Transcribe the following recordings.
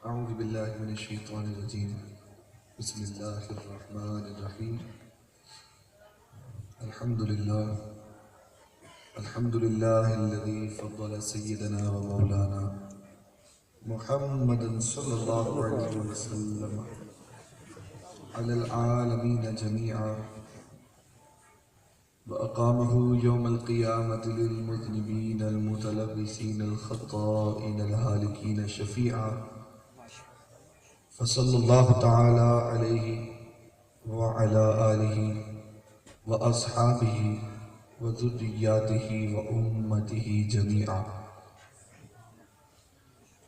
أعوذ بالله من الشيطان الرجيم بسم الله الرحمن الرحيم الحمد لله الذي فضل سيدنا ومولانا محمد صلى الله عليه وسلم على العالمين جميعا وأقامه يوم القيامة للمذنبين المتلبسين الخطائين الهالكين شفيعا فصلى الله تعالى عليه وعلى آله وأصحابه وذرياته وأمته جميعا.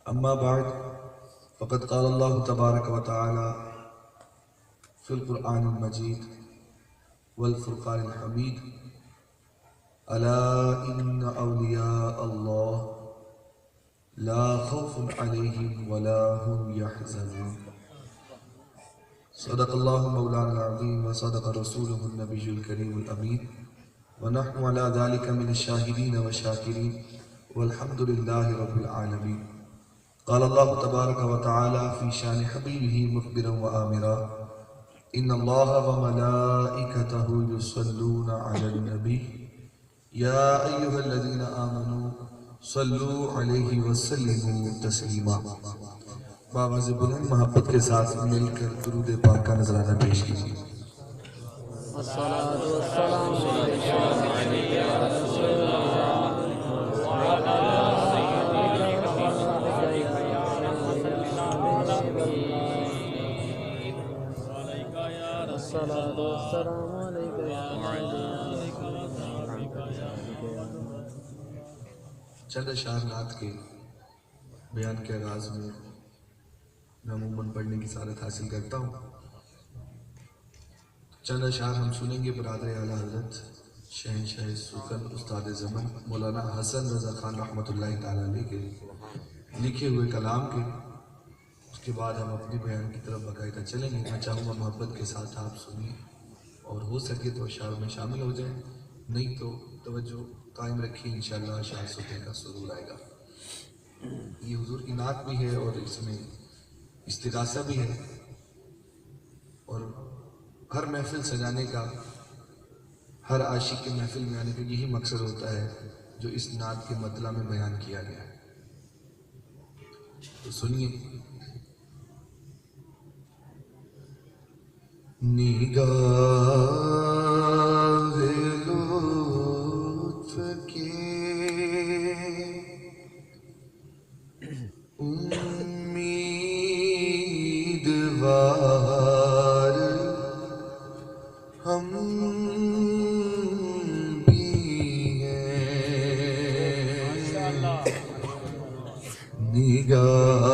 أما بعد فقد قال الله تبارك وتعالى في القرآن المجيد والفرقان الحميد: ألا إن أولياء الله لا خوف عليهم ولا هم يحزنون. صدق الله مولانا العظيم وصدق رسوله النبي الكريم الأمين ونحن على ذلك من الشاهدين والشاكرين والحمد لله رب العالمين. قال الله تبارك وتعالى في شان حبيبه مخبرا وآمرا: إن الله وملائكته يصلون على النبي يا أيها الذين آمنوا صلوا علیہ وسلموا تسلیما. بآواز بلند محبت کے ساتھ مل کر درود پاک کا نذرانہ پیش کیجیے. الصلاة والسلام علیک یا رسول اللہ وعلی سیدنا الصلاة والسلام علیک یا چند اشعار نعت کے بیان کے آغاز میں میں عموماً پڑھنے کی سعادت حاصل کرتا ہوں. چند اشعار ہم سنیں گے برادر اعلیٰ حضرت شہنشاہ سخن استاد زمن مولانا حسن رضا خان رحمۃ اللہ تعالیٰ علیہ کے لکھے ہوئے کلام کے. اس کے بعد ہم اپنی بیان کی طرف باقاعدہ چلیں گے. میں چاہوں گا محبت کے ساتھ آپ سنیں اور ہو سکے تو اشعار میں شامل ہو جائیں، نہیں تو توجہ قائم رکھیے. انشاءاللہ اشعار سننے کا سرور آئے گا. یہ حضور کی نعت بھی ہے اور اس میں استغاثہ بھی ہے، اور ہر محفل سجانے کا، ہر عاشق کے محفل میں آنے کا یہی مقصد ہوتا ہے جو اس نعت کے مطلع میں بیان کیا گیا ہے. تو سنیے. نگاہ لطف کے امیدوار ہم بھی ہیں. نگاہ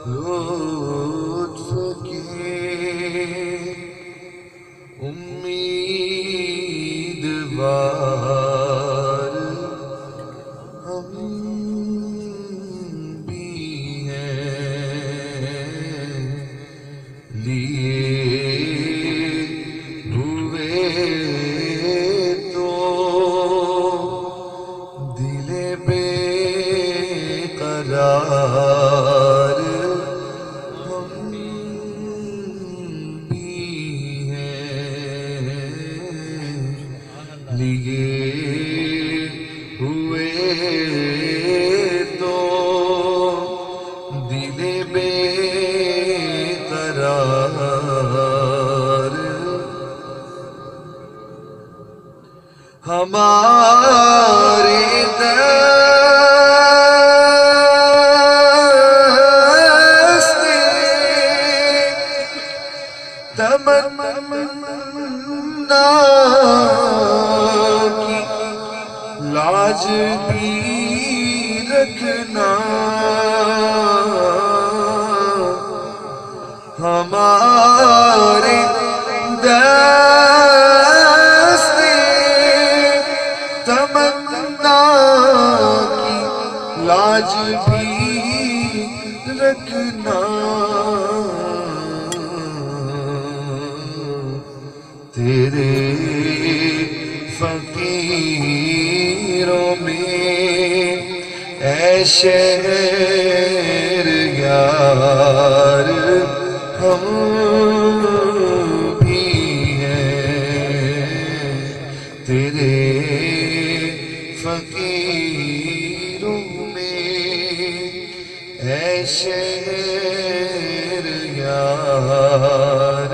لطف کے امیدوار ہم بھی ہیں. لیے ہوئے تو دل بے قرار ہم بھی ہیں. لیے ہوئے تو دل بے قرار ہمارے دست تمنا کی لاج بھی رکھنا. ہمارے دست تمنا کی لاج بھی رکھنا. تیرے فقیروں میں اے شہر یار ہم بھی ہیں تیرے فقیروں میں، اے شہر یار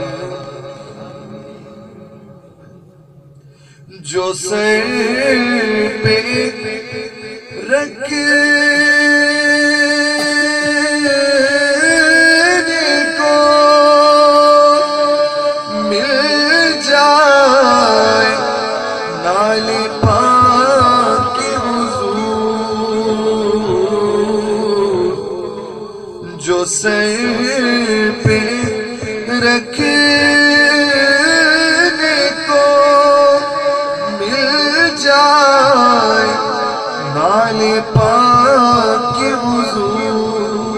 جو سر پہ رکھنے کو مل جائے نال پاک حضور، جو سر پہ رکھنے کو جائے نال پاک حضور،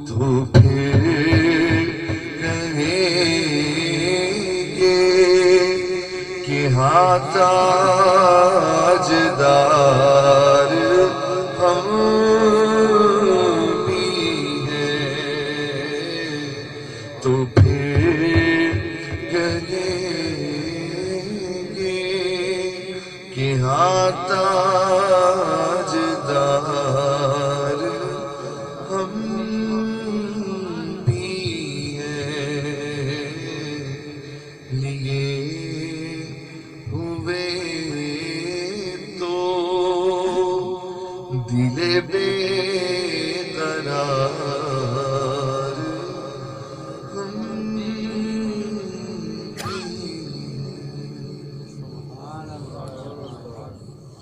تو پھر کہیں گے کہ ہاں تاجدار ہم بھی ہیں، تو کہ ہاں تاجدار ہم بھی ہیں، لیے ہوئے تو دل بے قرار ہم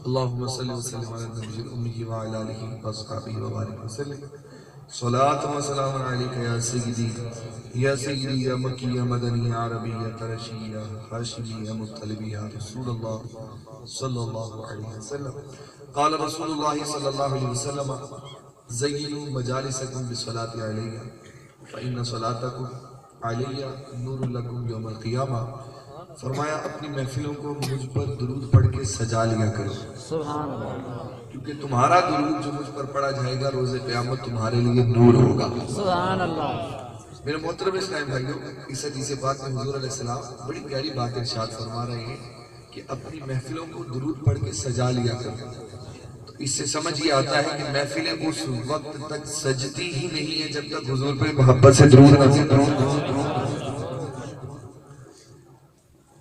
اللهم صل وسلم على النبي الأمي وعلى آله وأصحابه وبارك وسلم صلاة وسلام عليك يا سيدي يا سيدي يا مكي يا مدني يا عربي يا قرشي يا هاشمي يا مطلبي يا رسول الله صلى الله عليه وسلم. قال رسول الله صلى الله عليه وسلم زينوا مجالسكم بالصلاة علي فإن صلاتكم علي نور لكم يوم القيامة. فرمایا اپنی محفلوں کو مجھ پر درود پڑھ کے سجا لیا کرو، سبحان اللہ، کیونکہ تمہارا درود جو مجھ پر پڑھا جائے گا روز قیامت تمہارے لیے نور ہوگا. سبحان اللہ. میرے محترم اسلام بھائیوں، اس حدیث پاک میں حضور علیہ السلام بڑی پیاری بات ارشاد فرما رہے ہیں کہ اپنی محفلوں کو درود پڑھ کے سجا لیا کرو. تو اس سے سمجھ یہ آتا ہے کہ محفلیں اس وقت تک سجتی ہی نہیں ہیں جب تک حضور پہ محبت سے درود نہ ہو.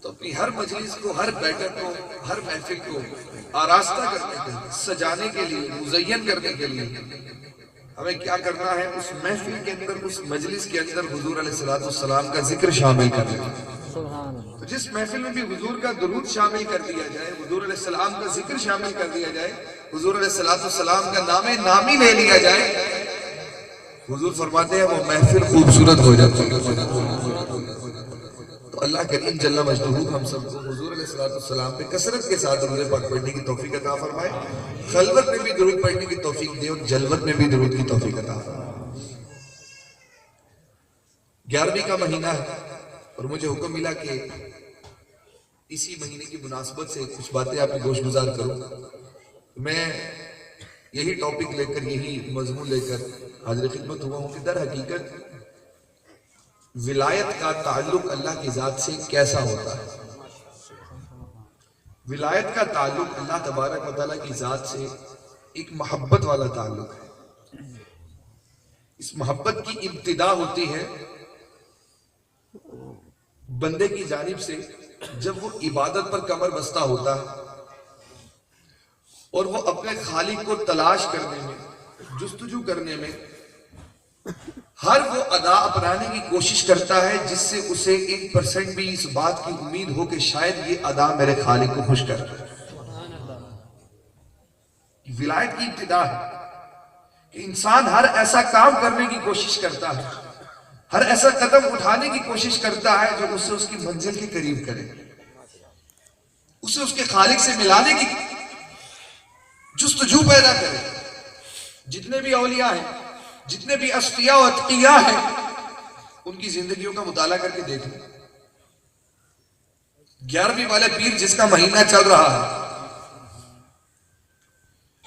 تو اپنی ہر مجلس کو، ہر بیٹھک کو، ہر محفل کو آراستہ کرنے کے لیے، سجانے کے لیے، مزین کرنے کے لیے ہمیں کیا کرنا ہے؟ اس محفل کے اندر، اس مجلس کے اندر حضور علیہ السلام کا ذکر شامل کر لیں. تو جس محفل میں بھی حضور کا درود شامل کر دیا جائے، حضور علیہ السلام کا ذکر شامل کر دیا جائے، حضور علیہ السلام کا نام نامی لے لیا جائے، حضور فرماتے ہیں وہ محفل خوبصورت ہو جاتی ہے. تو اللہ کریم جل مجدہ ہم سب کو حضور علیہ السلام پہ کثرت کے ساتھ درود پاک پڑھنے کی توفیق عطا فرمائے، خلوت میں بھی درود پڑھنے کی توفیق دے اور جلوت میں بھی درود کی توفیق عطا فرمائے. 11ویں کا مہینہ ہے اور مجھے حکم ملا کہ اسی مہینے کی مناسبت سے کچھ باتیں آپ کی گوش گزار کروں. میں یہی ٹاپک لے کر، یہی مضمون لے کر حاضر خدمت ہوا ہوں کہ در حقیقت ولایت کا تعلق اللہ کی ذات سے کیسا ہوتا ہے. ولایت کا تعلق اللہ تبارک و تعالیٰ کی ذات سے ایک محبت والا تعلق ہے. اس محبت کی ابتدا ہوتی ہے بندے کی جانب سے جب وہ عبادت پر کمر بستہ ہوتا ہے اور وہ اپنے خالق کو تلاش کرنے میں، جستجو کرنے میں ہر وہ ادا اپنانے کی کوشش کرتا ہے جس سے اسے 1% بھی اس بات کی امید ہو کہ شاید یہ ادا میرے خالق کو خوش کر. ولایت کی ابتدا ہے کہ انسان ہر ایسا کام کرنے کی کوشش کرتا ہے، ہر ایسا قدم اٹھانے کی کوشش کرتا ہے جو اسے اس کی منزل کے قریب کرے، اسے اس کے خالق سے ملانے کی جستجو پیدا کرے. جتنے بھی اولیاء ہیں، جتنے بھی اصفیاء و اتقیاء ہیں، ان کی زندگیوں کا مطالعہ کر کے دیکھ لیں. 11ویں والے پیر جس کا مہینہ چل رہا ہے،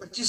25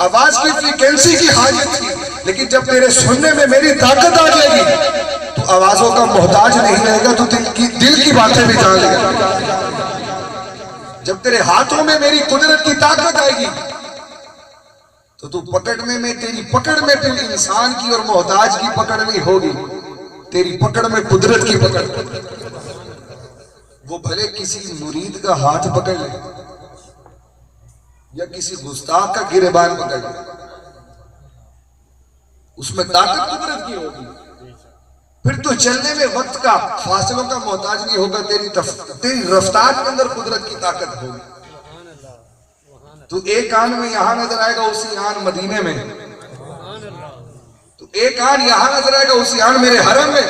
آواز کی فریکوینسی کی حاجت تھی، لیکن جب تیرے سننے میں میری طاقت آ جائے گی تو آوازوں کا محتاج نہیں رہے گا، تو دل کی باتیں بھی جان لے گا۔ جب تیرے ہاتھوں میں میری قدرت کی طاقت آئے گی تو پکڑنے میں، تیری پکڑ میں پھر انسان کی اور محتاج کی پکڑ نہیں ہوگی، تیری پکڑ میں قدرت کی پکڑ۔ وہ بھلے کسی مرید کا ہاتھ پکڑ لے یا کسی گستاخ کا گریبان پکڑ لے، اس میں طاقت قدرت کی ہوگی، پھر تو چلنے میں وقت کا، فاصلوں کا محتاج نہیں ہوگا، تیری رفتار کے اندر قدرت کی طاقت ہوگی۔ تو ایک آن میں یہاں نظر آئے گا، اسی آن مدینے میں، تو ایک آن یہاں نظر آئے گا، اسی آن میرے حرم میں۔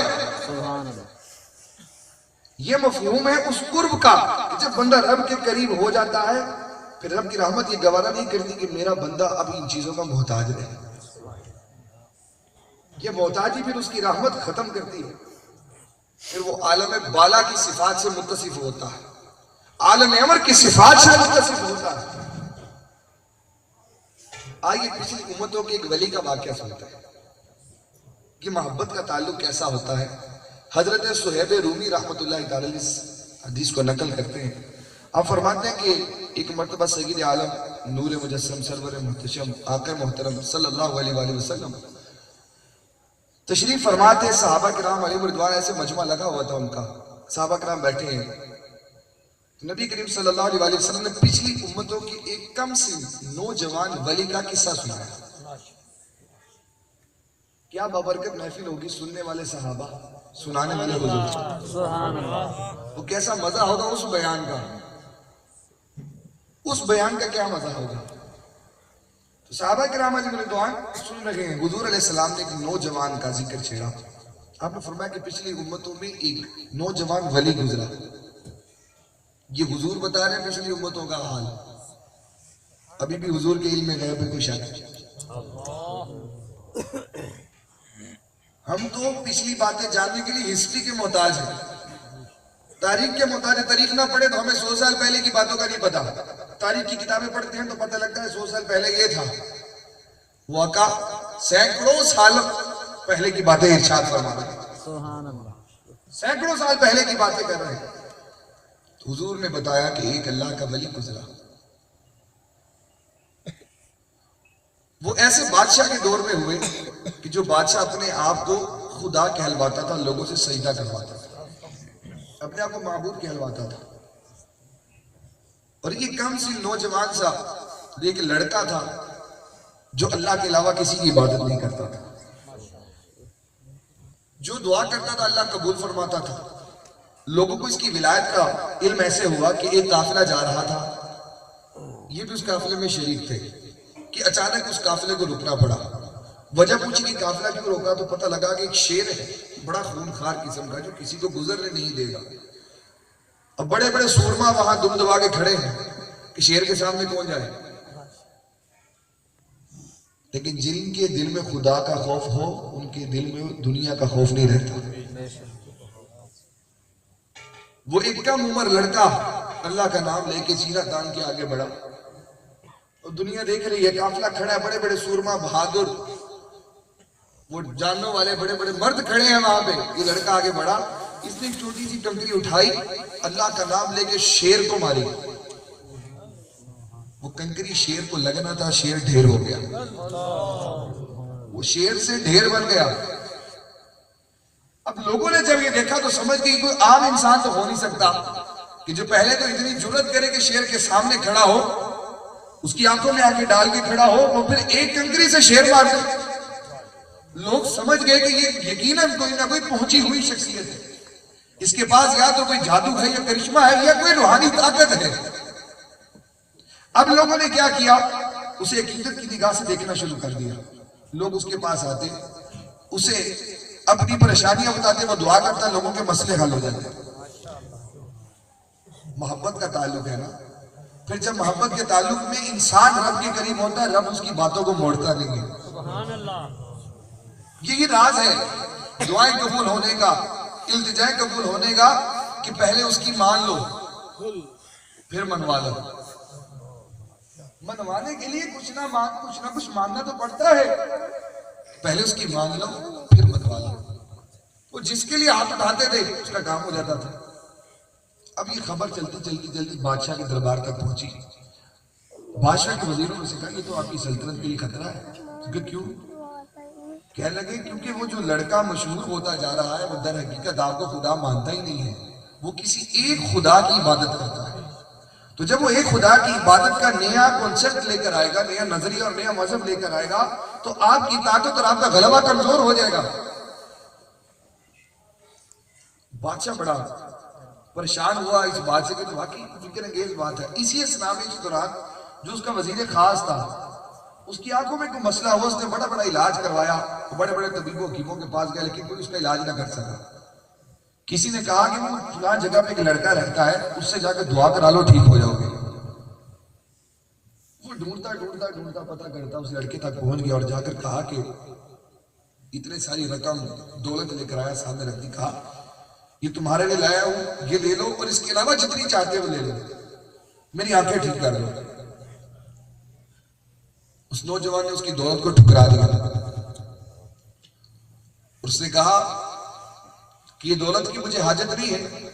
یہ مفہوم ہے اس قرب کا کہ جب بندہ رب کے قریب ہو جاتا ہے پھر رب کی رحمت یہ گوارا نہیں کرتی کہ میرا بندہ اب ان چیزوں کا محتاج رہے، یہ محتاجی پھر اس کی رحمت ختم کرتی ہے، پھر وہ عالم بالا کی صفات سے متصف ہوتا ہے، عالم امر کی صفات سے متصف ہوتا ہے۔ آئیے پچھلی امتوں کے ایک ولی کا واقعہ سنتے ہیں کہ محبت کا تعلق کیسا ہوتا ہے۔ حضرت صہیب رومی رحمت اللہ تعالی اس حدیث کو نقل کرتے ہیں، آپ فرماتے ہیں کہ ایک مرتبہ سید عالم نور مجسم سرور محتشم آقا محترم صلی اللہ علیہ وآلہ وسلم تشریف فرماتے، صحابہ کرام علیہ رضوان، ایسے مجمع لگا ہوا تھا ان کا، صحابہ کرام بیٹھے ہیں، نبی کریم صلی اللہ علیہ وآلہ وسلم نے پچھلی امتوں کی ایک کم سی نوجوان ولی کا قصہ سنایا۔ کیا بابرکت محفل ہوگی، سننے والے صحابہ، سنانے والے حضور، سبحان اللہ، وہ کیسا مزہ ہوگا اس بیان کا، اس بیان کا کیا مزہ ہوگا۔ تو صحابہ کرام علیہ رضوان سن رہے ہیں، حضور علیہ السلام نے ایک نوجوان کا ذکر چھیڑا، آپ نے فرمایا کہ پچھلی امتوں میں ایک نوجوان ولی گزرا، یہ حضور بتا رہے ہیں پچھلی امتوں کا حال، ابھی بھی حضور کے علم میں غیب میں کوئی شک ہے؟ ہم تو پچھلی باتیں جاننے کے لیے ہسٹری کے محتاج ہیں، تاریخ کے محتاج ہیں، تاریخ نہ پڑھے تو ہمیں 100 سال پہلے کی باتوں کا نہیں پتا، تاریخ کی کتابیں پڑھتے ہیں تو پتہ لگتا ہے 100 سال پہلے یہ تھا، واقع سینکڑوں سال پہلے کی باتیں ارشاد فرما رہے ہیں، سبحان اللہ، سینکڑوں سال پہلے کی باتیں کر رہے ہیں۔ تو حضور نے بتایا کہ ایک اللہ کا ولی گزرا، وہ ایسے بادشاہ کے دور میں ہوئے کہ جو بادشاہ اپنے آپ کو خدا کہلواتا تھا، لوگوں سے سجدہ کرواتا تھا، اپنے آپ کو معبود کہلواتا تھا، اور یہ کم سی نوجوان سا ایک لڑکا تھا جو اللہ کے علاوہ کسی کی عبادت نہیں کرتا تھا، جو دعا کرتا تھا اللہ قبول فرماتا تھا۔ لوگوں کو اس کی ولایت کا علم ایسے ہوا کہ ایک قافلہ جا رہا تھا، یہ بھی اس قافلے میں شریک تھے، کہ اچانک اس قافلے کو رکنا پڑا، وجہ پوچھی کہ قافلہ کیوں روکا، تو پتہ لگا کہ ایک شیر ہے بڑا خونخوار قسم کا جو کسی کو گزرنے نہیں دے گا، اب بڑے بڑے سورما وہاں دم دبا کے کھڑے ہیں کہ شیر کے سامنے کون جائے، لیکن جن کے دل میں خدا کا خوف ہو ان کے دل میں دنیا کا خوف نہیں رہتا۔ وہ ایک کم عمر لڑکا اللہ کا نام لے کے سینہ تان کے آگے بڑھا، اور دنیا دیکھ رہی ہے، قافلہ کھڑا ہے، بڑے بڑے سورما بہادر وہ جانوں والے بڑے بڑے مرد کھڑے ہیں وہاں پہ، یہ لڑکا آگے بڑھا، اس نے ایک چھوٹی سی کنکری اٹھائی، اللہ کا نام لے کے شیر کو ماری، وہ کنکری شیر کو لگنا تھا، شیر ڈھیر ہو گیا، وہ شیر سے ڈھیر بن گیا۔ اب لوگوں نے جب یہ دیکھا تو سمجھ گئی کوئی عام انسان تو ہو نہیں سکتا کہ جو پہلے تو اتنی جرت کرے کہ شیر کے سامنے کھڑا ہو، اس کی آنکھوں میں آنکھیں ڈال کے کھڑا ہو، اور پھر ایک کنکری سے شیر مار دے۔ لوگ سمجھ گئے کہ یہ یقیناً کوئی نہ کوئی پہنچی ہوئی شخصیت ہے، اس کے پاس یا تو کوئی جادو ہے یا کرشمہ ہے یا کوئی روحانی طاقت ہے۔ اب لوگوں نے کیا کیا، اسے عقیدت کی نگاہ سے دیکھنا شروع کر دیا، لوگ اس کے پاس آتے، اسے اپنی پریشانیاں بتاتے، وہ دعا کرتا، لوگوں کے مسئلے حل ہو جاتے۔ محبت کا تعلق ہے نا، پھر جب محبت کے تعلق میں انسان رب کے قریب ہوتا ہے، رب اس کی باتوں کو موڑتا نہیں ہے۔ سبحان اللہ، یہی راز ہے دعائیں قبول ہونے کا، التجائیں قبول ہونے کا، کہ پہلے اس کی مان لو پھر منوا لو۔ منوانے کے لیے کچھ نہ کچھ ماننا تو پڑتا ہے. پہلے اس کی مان لو پھر منوا لو. وہ جس کے لیے ہاتھ اٹھاتے تھے اس کا کام ہو جاتا تھا. اب یہ خبر چلتی بادشاہ کے دربار تک پہنچی. بادشاہ کے وزیروں نے کہا یہ تو آپ کی سلطنت کے لیے خطرہ ہے. کیوں؟ کہنے لگے کیونکہ وہ جو لڑکا مشہور ہوتا جا رہا ہے وہ در حقیقت آپ کو خدا مانتا ہی نہیں ہے. وہ کسی ایک خدا کی عبادت کرتا ہے. تو جب وہ ایک خدا کی عبادت کا نیا کانسیپٹ لے کر آئے گا, نیا نظریہ اور نیا مذہب لے کر آئے گا, تو آپ کی طاقت اور آپ کا غلبہ کمزور ہو جائے گا. بادشاہ بڑا پریشان ہوا اس بات سے کہ تو واقعی فکر انگیز بات ہے. اسی اسنامے کے دوران جو اس کا وزیر خاص تھا اس کی آنکھوں میں کوئی مسئلہ ہوا, اس نے بڑا علاج کروایا, بڑے طبیبوں حکیموں کے پاس گیا لیکن کوئی اس کا علاج نہ کر سکا. کسی نے کہا کہ وہ فلاں جگہ پہ ایک لڑکا رہتا ہے, اس سے جا کے دعا کرا لو ٹھیک ہو جاؤ گے. وہ ڈھونڈتا پتہ کرتا اس لڑکے تک پہنچ گیا اور جا کر کہا کہ اتنے ساری رقم دولت لے کر آیا, سامنے رکھ دی. کہا یہ تمہارے لیے لایا ہوں, یہ لے لو اور اس کے علاوہ جتنی چاہتے ہو لے لو, میری آنکھیں ٹھیک کر لو. اس نوجوان نے اس کی دولت کو ٹھکرا دیا. اس نے کہا کہ یہ دولت کی مجھے حاجت نہیں ہے,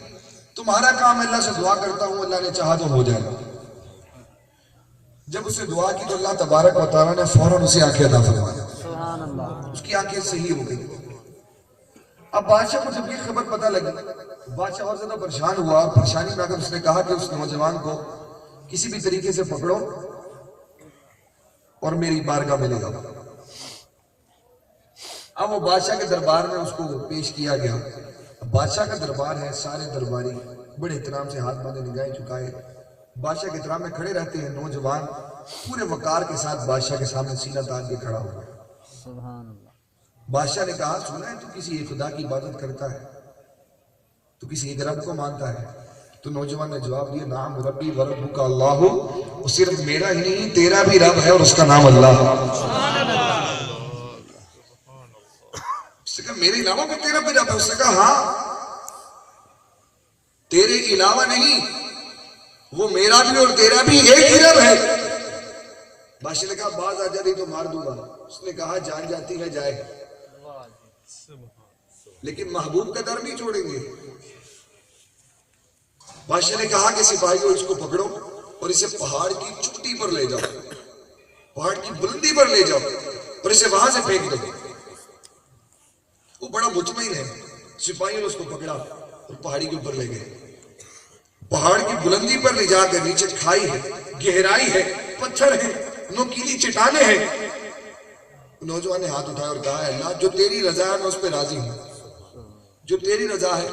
تمہارا کام اللہ سے دعا کرتا ہوں, اللہ نے چاہا تو ہو جائے گا. جب اس نے دعا کی تو اللہ تبارک و تعالیٰ نے فوراً اسے آنکھیں عطا فرمائی. سبحان اللہ. اس کی آنکھیں صحیح ہو گئی. اب بادشاہ کو جب یہ خبر پتہ لگی, بادشاہ اور زیادہ پریشان ہوا, اور پریشانی میں اگر اس نے کہا کہ اس نوجوان کو کسی بھی طریقے سے پکڑو اور میری بارگاہ میں لے جاؤ. اب وہ بادشاہ کے دربار میں اس کو پیش کیا گیا. بادشاہ کا دربار ہے, سارے درباری بڑے احترام سے ہاتھ باندھے نگاہیں چکائے بادشاہ کے احترام میں کھڑے رہتے ہیں. نوجوان پورے وقار کے ساتھ بادشاہ کے سامنے سینہ تان کے کھڑا ہوا. سبحان اللہ. بادشاہ نے کہا سنا ہے تو کسی ایک خدا کی عبادت کرتا ہے, تو کسی ایک رب کو مانتا ہے؟ تو نوجوان نے جواب دیا نعم ربی و ربک اللہ. وہ صرف میرا ہی نہیں تیرا بھی رب ہے اور اس کا نام اللہ ہے. اس نے کہا میرے علاوہ بھی تیرا بھی رب ہے؟ اس نے کہا ہاں تیرے علاوہ نہیں, وہ میرا بھی اور تیرا بھی ایک ہی رب ہے. بادشاہ نے کہا باز آ جا رہی تو مار دوں گا. اس نے کہا جان جاتی ہے جائے, لیکن محبوب کا در نہیں چھوڑیں گے. بادشاہ نے کہا کہ سپاہیوں اس کو پکڑو اور اسے پہاڑ کی چوٹی پر لے جاؤ, پہاڑ کی بلندی پر لے جاؤ اور اسے وہاں سے پھینک دو. وہ بڑا مطمئن ہے. سپاہیوں نے اس کو پکڑا اور پہاڑی کے اوپر لے گئے. پہاڑ کی بلندی پر لے جا کر نیچے کھائی ہے, گہرائی ہے, پتھر ہے, نوکیلی چٹانیں ہیں. نوجوان نے ہاتھ اٹھایا اور کہا اللہ جو تیری رضا ہے میں اس پہ راضی ہوں, جو تیری رضا ہے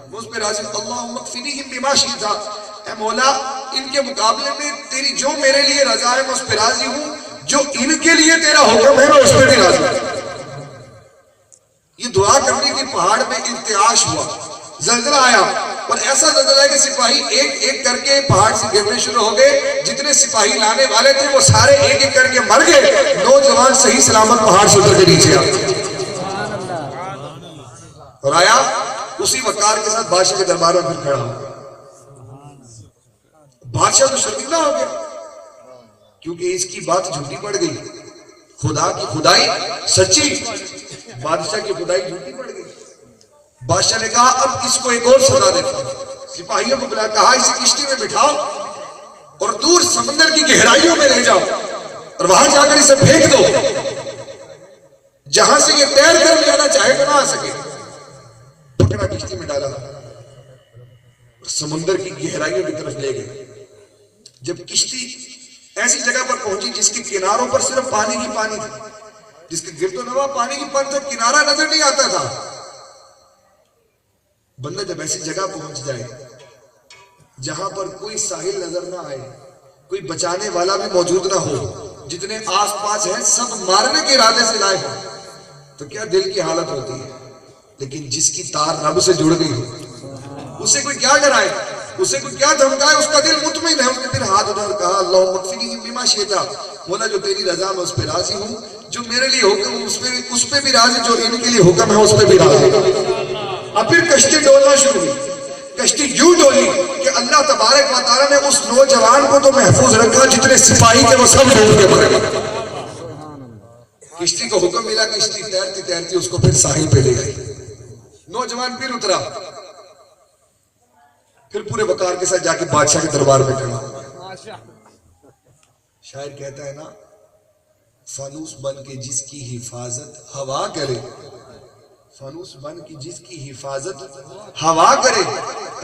میں اس پہ راضی ہوں. اللہم اکفنیہم بما شئت, اے مولا ان کے مقابلے میں تیری جو میرے لیے رضا ہے میں اس پہ راضی ہوں, جو ان کے لیے تیرا حکم ہے میں اس پہ بھی راضی ہوں. یہ دعا کرنے کے پہاڑ میں ارتعاش ہوا, زلزلہ آیا, اور ایسا زلزلہ ہے کہ سپاہی ایک ایک کر کے پہاڑ سے گرنے شروع ہو گئے. جتنے سپاہی لانے والے تھے وہ سارے ایک ایک کر کے مر گئے. نوجوان صحیح سلامت پہاڑ سے اتر کے نیچے آیا اور آیا اسی وقار کے ساتھ بادشاہ کے دربار میں پھر کھڑا ہوا. بادشاہ تو شرمندہ ہو گیا کیونکہ اس کی بات جھوٹی پڑ گئی. خدا کی خدائی سچی, بادشاہ کی خدائی جھوٹی پڑ گئی. بادشاہ نے کہا اب اس کو ایک اور سزا دیتا ہوں. سپاہیوں کو بلا کہا اسے کشتی میں بٹھاؤ اور دور سمندر کی گہرائیوں میں لے جاؤ اور وہاں جا کر اسے پھینک دو, جہاں سے یہ تیر کر جانا چاہے تو نہ آ سکے. پکڑا, کشتی میں ڈالا اور سمندر کی گہرائیوں کی طرف لے گئے. جب کشتی ایسی جگہ پر پہنچی جس کے کناروں پر صرف پانی کی پانی تھی, جس کے گرد و نواح پانی کی پانی تھا, کنارہ نظر نہیں آتا تھا. بندہ جب ایسی جگہ پہنچ جائے جہاں پر کوئی ساحل نظر نہ آئے, کوئی بچانے والا بھی موجود نہ ہو, جتنے آس پاس ہیں سب مارنے کے ارادے سے لائے ہوں, تو کیا دل کی حالت ہوتی ہے. لیکن جس کی تار رب سے جڑ گئی ہو اسے کوئی کیا ڈرائے, اسے کوئی کیا دھمکائے, اس کا دل مطمئن ہے. اس نے پھر ہاتھ اٹھا اور کہا اللہم اکفنیہم بما شئت, مولا جو تیری رضا میں اس پہ راضی ہوں, جو میرے لیے حکم اس پہ بھی راضی, جو ان کے لیے حکم ہے اس پہ بھی راضی. اب پھر کشتی ڈولنا شروع ہوئی. کشتی یوں ڈولی کہ اللہ تبارک و تعالیٰ نے اس نوجوان کو تو محفوظ رکھا جتنے سپاہی کے وہ سب ڈوب کے مرے. کشتی کو حکم ملا, کشتی تیرتی تیرتی اس کو پھر ساحل پہ لے گئی. نوجوان پھر اترا, پھر پورے وقار کے ساتھ جا کے بادشاہ کے دربار میں کھڑا. شاعر کہتا ہے نا, فانوس بن کے جس کی حفاظت ہوا کرے, فانوس بن کے جس کی حفاظت ہوا کرے,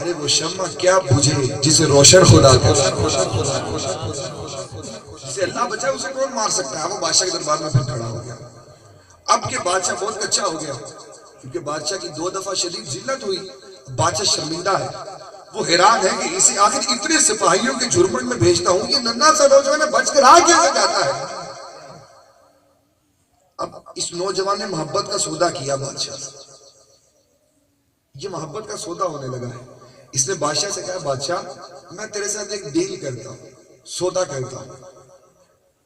ارے وہ شمع کیا بجھے جسے روشن خدا کرے. جسے اللہ بچائے اسے کون مار سکتا ہے. وہ بادشاہ کے دربار میں پھر کھڑا ہو گیا. اب کہ بادشاہ بہت کچا ہو گیا, کیونکہ بادشاہ کی 2 دفعہ شدید ذلت ہوئی. بادشاہ شرمندہ ہے, وہ حیران ہے کہ اسے آخر اتنے سپاہیوں کے جھرمٹ میں بھیجتا ہوں, یہ ننھا سا نوجوان بچ کر آ کیسے جاتا ہے. اب اس نوجوان نے محبت کا سودا کیا بادشاہ سے. یہ محبت کا سودا ہونے لگا ہے. اس نے بادشاہ سے کہا, بادشاہ میں تیرے ساتھ ایک ڈیل کرتا ہوں, سودا کرتا ہوں,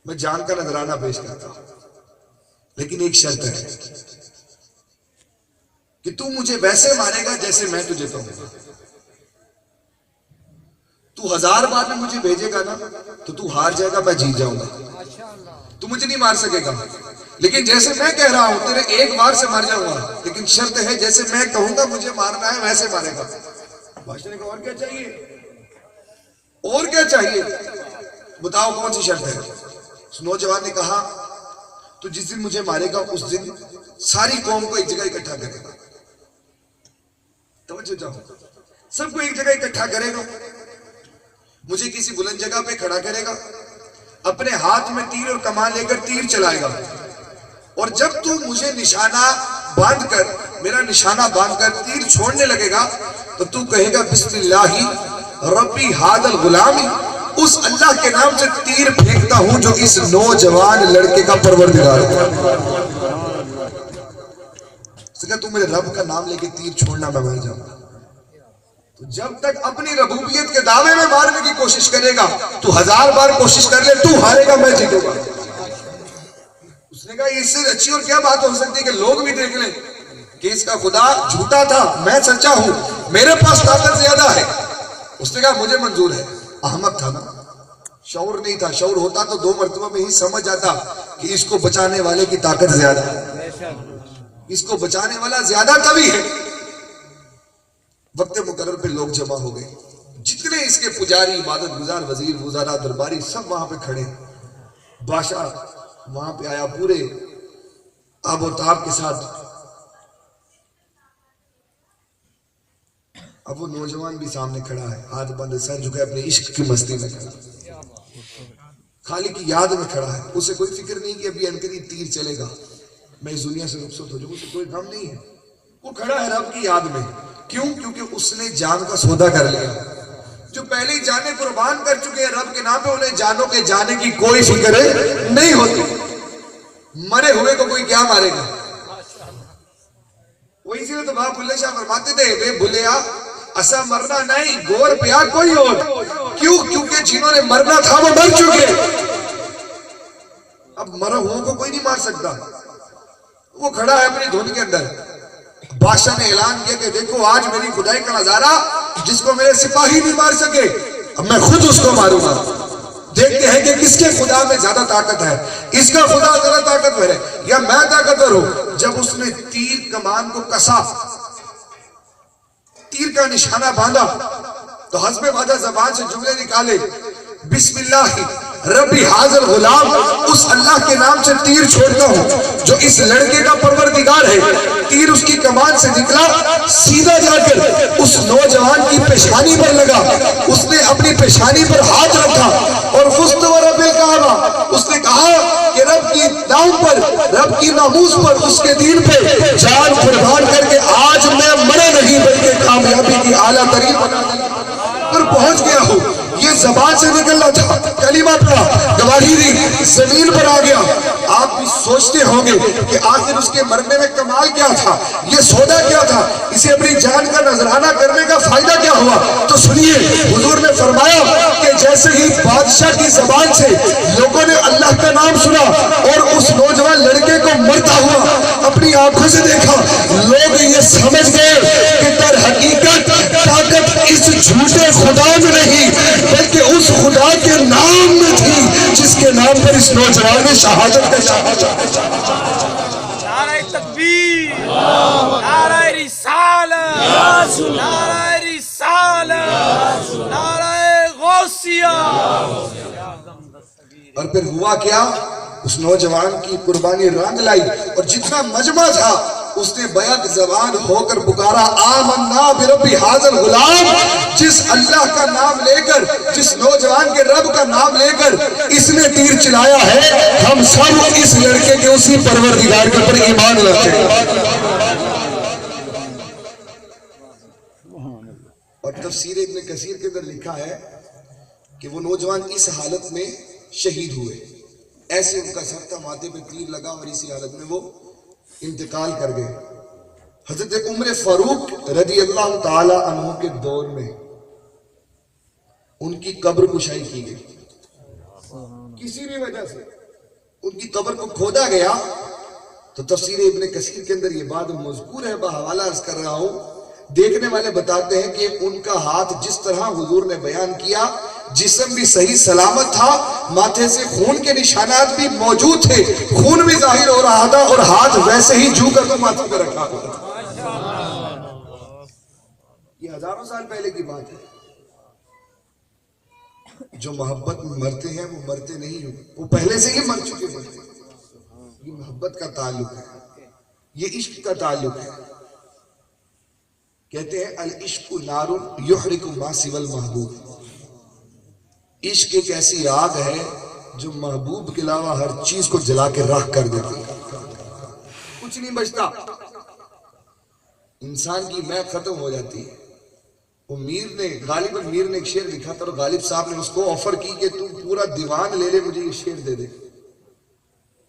میں جان کا نذرانہ پیش کرتا ہوں, لیکن ایک شرط ہے کہ تو مجھے ویسے مارے گا جیسے میں تجھے کہوں گا. تو 1000 بار میں مجھے بھیجے گا نا تو تو ہار جائے گا, میں جیت جاؤں گا. تو مجھے نہیں مار سکے گا, لیکن جیسے میں کہہ رہا ہوں تیرے ایک بار سے مار جاؤں گا, لیکن شرط ہے جیسے میں کہوں گا مجھے مارنا ہے ویسے مارے گا. بادشاہ نے کہا اور کیا چاہیے, اور کیا چاہیے, بتاؤ کون سی شرط ہے. اس نوجوان نے کہا, تو جس دن مجھے مارے گا اس دن ساری قوم کو ایک جگہ اکٹھا کرے گا. توجہ جاؤ, سب کو ایک جگہ اکٹھا کرے گا, مجھے کسی بلند جگہ پہ کھڑا کرے گا, اپنے ہاتھ میں تیر اور کمان لے کر تیر چلائے گا, اور جب تو مجھے نشانہ باندھ کر, میرا نشانہ باندھ کر تیر چھوڑنے لگے گا تو تو کہے گا بسم اللہ ربی ھذا الغلامی, اس اللہ کے نام سے تیر پھینکتا ہوں جو اس نوجوان لڑکے کا پروردگار ہے. اس نے کہا تو میرے رب کا نام لے کے تیر چھوڑنا, میں مر جاؤں گا. تو جب تک اپنی ربوبیت کے دعوے میں مارنے کی کوشش کرے گا تو 1000 بار کوشش کر لے, تو ہارے گا, میں جیتوں گا. اس نے کہا اس سے اچھی اور کیا بات ہو سکتی ہے کہ لوگ بھی دیکھ لیں کہ اس کا خدا جھوٹا تھا, میں سچا ہوں, میرے پاس طاقت زیادہ ہے. اس نے کہا مجھے منظور ہے. احمق تھا نا, شعور نہیں تھا. شعور ہوتا تو 2 مرتبہ میں ہی سمجھ جاتا کہ اس کو بچانے والے کی طاقت زیادہ ہے, اس کو بچانے والا زیادہ قوی ہے. وقت مقرر پہ لوگ جمع ہو گئے, جتنے اس کے پجاری, عبادت گزار, وزیر, وزراء, درباری سب وہاں پہ کھڑے. بادشاہ وہاں پہ آیا پورے آب و تاب کے ساتھ. اب وہ نوجوان بھی سامنے کھڑا ہے, ہاتھ بندے, سر جھکے, اپنے عشق کی مستی میں کھڑا, خالق کی یاد میں کھڑا ہے. اسے کوئی فکر نہیں کہ ابھی انقریب تیر چلے گا, میں اس دنیا سے رخصت ہو جاؤں, اسے کوئی غم نہیں ہے. وہ کھڑا ہے رب کی یاد میں. کیوں؟ کیونکہ اس نے جان کا سودا کر لیا. جو پہلے ہی جانیں قربان کر چکے ہیں رب کے نام پہ, انہیں جانوں کے جانے کی کوئی فکر نہیں ہوتی. مرے ہوئے کو کوئی کیا مارے گا. وہ اسی لیے تو بابا بھلے شاہ فرماتے تھے, بے بھلیا اسا مرنا نہیں, گور پیا کوئی اور. کیوں؟ کیونکہ جنہوں نے مرنا تھا وہ مر چکے. اب مرے ہوئے کو کوئی نہیں مار سکتا. وہ کھڑا ہے اپنی دھن کے اندر. بادشاہ نے اعلان کیا کہ دیکھو آج میری خدائی کا نظارہ, جس کو میرے سپاہی نہیں مار سکے, اب میں خود اس کو ماروں گا. دیکھتے ہیں کہ کس کے خدا میں زیادہ طاقت ہے, اس کا خدا زیادہ طاقتور ہے یا میں طاقتور ہوں. جب اس نے تیر کمان کو کسا, تیر کا نشانہ باندھا, تو حسب وجہ زبان سے جملے نکالے, بسم اللہ ربی ھذا الغلام, اس اللہ کے نام سے تیر چھوڑتا ہوں جو اس لڑکے کا پروردگار ہے. تیر اس کی کمان سے نکلا, سیدھا جا کر اس نوجوان کی پیشانی پر لگا. اس نے اپنی پیشانی پر ہاتھ رکھا اور فزت ورب الکعبہ, اس نے کہا کہ رب کی نام پر, رب کی ناموس پر, اس کے دین پہ جان قربان کر کے آج میں مرے نہیں بلکہ کامیابی کی اعلیٰ ترین پر پہنچ گیا ہوں. یہ زبان سے نکلنا تھا, کلمہ پڑھا, گواہی دی, زمین پر آ گیا. آپ بھی سوچتے ہوں گے کہ آخر اس کے مرنے میں کمال کیا تھا, یہ سودا کیا تھا, اسے اپنی جان کا نذرانہ کرنے کا فائدہ کیا ہوا. تو سنیے, حضور نے فرمایا کہ جیسے ہی بادشاہ کی زبان سے لوگوں نے اللہ کا نام سنا اور اس نوجوان لڑکے کو مرتا ہوا اپنی آنکھوں سے دیکھا, لوگ یہ سمجھ گئے کہ در حقیقت طاقت کسی جھوٹے خدا میں نہیں بلکہ اس خدا کے نام میں تھی جس کے نام پر اس نوجوان نے شہادت کا نعرہ تکبیر، نعرہ رسالت، نعرہ رسالت، نعرہ غوثیہ۔ اور پھر ہوا کیا؟ اس نوجوان کی قربانی رنگ لائی اور جتنا مجمع تھا اس نے بیک زبان ہو کر پکارا آمنا برب ھذا الغلام، جس اللہ کا نام لے کر، جس نوجوان کے رب کا نام لے کر اس نے تیر چلایا ہے، ہم سب اس لڑکے کے اسی پروردگار کے اوپر ایمان رکھتے ہیں۔ اور تفسیر ابن کثیر کے اندر لکھا ہے کہ وہ نوجوان اس حالت میں شہید ہوئے، ایسے ان کا سر تھا، ماتھے پہ تیر لگا اور اسی حالت میں وہ انتقال کر گئے۔ حضرت عمر فاروق رضی اللہ تعالی عنہ کے دور میں ان کی قبر کشائی کی گئی، کسی بھی وجہ سے ان کی قبر کو کھودا گیا۔ تو تفسیر ابن کثیر کے اندر یہ بات مذکور ہے، بحوالہ عرض کر رہا ہوں۔ دیکھنے والے بتاتے ہیں کہ ان کا ہاتھ جس طرح حضور نے بیان کیا، جسم بھی صحیح سلامت تھا، ماتھے سے خون کے نشانات بھی موجود تھے، خون بھی ظاہر ہو رہا تھا اور ہاتھ ویسے ہی جو کر تو ماتھے پہ رکھا ہوا تھا۔ یہ ہزاروں سال پہلے کی بات ہے۔ جو محبت میں مرتے ہیں وہ مرتے نہیں ہیں، وہ پہلے سے ہی مر چکے ہیں۔ یہ محبت کا تعلق ہے، یہ عشق کا تعلق ہے۔ کہتے ہیں العشق نار یحرق ما سوى المحبوب، عشق ایک ایسی آگ ہے جو محبوب کے علاوہ ہر چیز کو جلا کے راکھ کر دیتی ہے، کچھ نہیں بچتا، انسان کی میں ختم ہو جاتی ہے۔ وہ غالب میر نے ایک شعر لکھا تھا اور غالب صاحب نے اس کو آفر کی کہ تم پورا دیوان لے لے، مجھے یہ شعر دے دے۔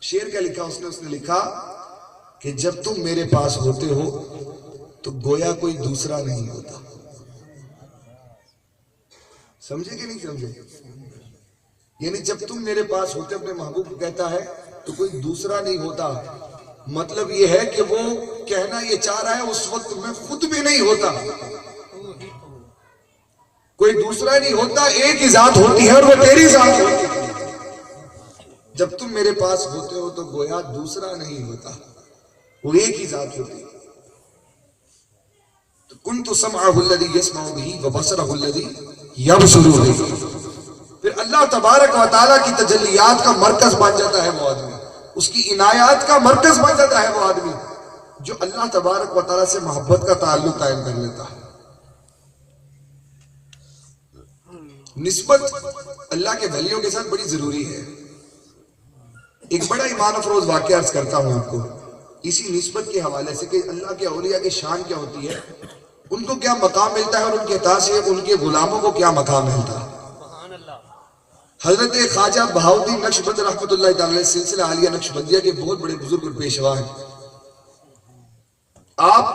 شعر کیا لکھا اس نے لکھا کہ جب تم میرے پاس ہوتے ہو تو گویا کوئی دوسرا نہیں ہوتا۔ سمجھے کہ نہیں سمجھے؟ یعنی جب تم میرے پاس ہوتے، اپنے محبوب کو کہتا ہے تو کوئی دوسرا نہیں ہوتا، مطلب یہ ہے کہ وہ کہنا یہ چاہ رہا ہے اس وقت میں خود بھی نہیں ہوتا، کوئی دوسرا نہیں ہوتا، ایک ہی ذات ہوتی ہے اور وہ تیری ذات ہوتی ہے۔ جب تم میرے پاس ہوتے ہو تو گویا دوسرا نہیں ہوتا، وہ ایک ہی ذات ہوتی ہے۔ کنت سمعہ الذی یسمع بہ وبصرہ الذی یبصر بہ، پھر اللہ تبارک و تعالیٰ کی تجلیات کا مرکز بن جاتا ہے وہ آدمی، اس کی عنایات کا مرکز بن جاتا ہے وہ آدمی جو اللہ تبارک و تعالیٰ سے محبت کا تعلق قائم کر لیتا ہے۔ نسبت اللہ کے ولیوں کے ساتھ بڑی ضروری ہے۔ ایک بڑا ایمان افروز واقعہ عرض کرتا ہوں آپ کو اسی نسبت کے حوالے سے کہ اللہ کے اولیاء کی شان کیا ہوتی ہے، ان کو کیا مقام ملتا ہے اور ان کے عطا سے ان کے غلاموں کو کیا مقام ملتا ہے۔ حضرت خواجہ بہاؤالدین نقشبند رحمۃ اللہ تعالی سلسلہ عالیہ نقشبندیہ کے بہت بڑے بزرگ اور پیشوا ہیں۔ آپ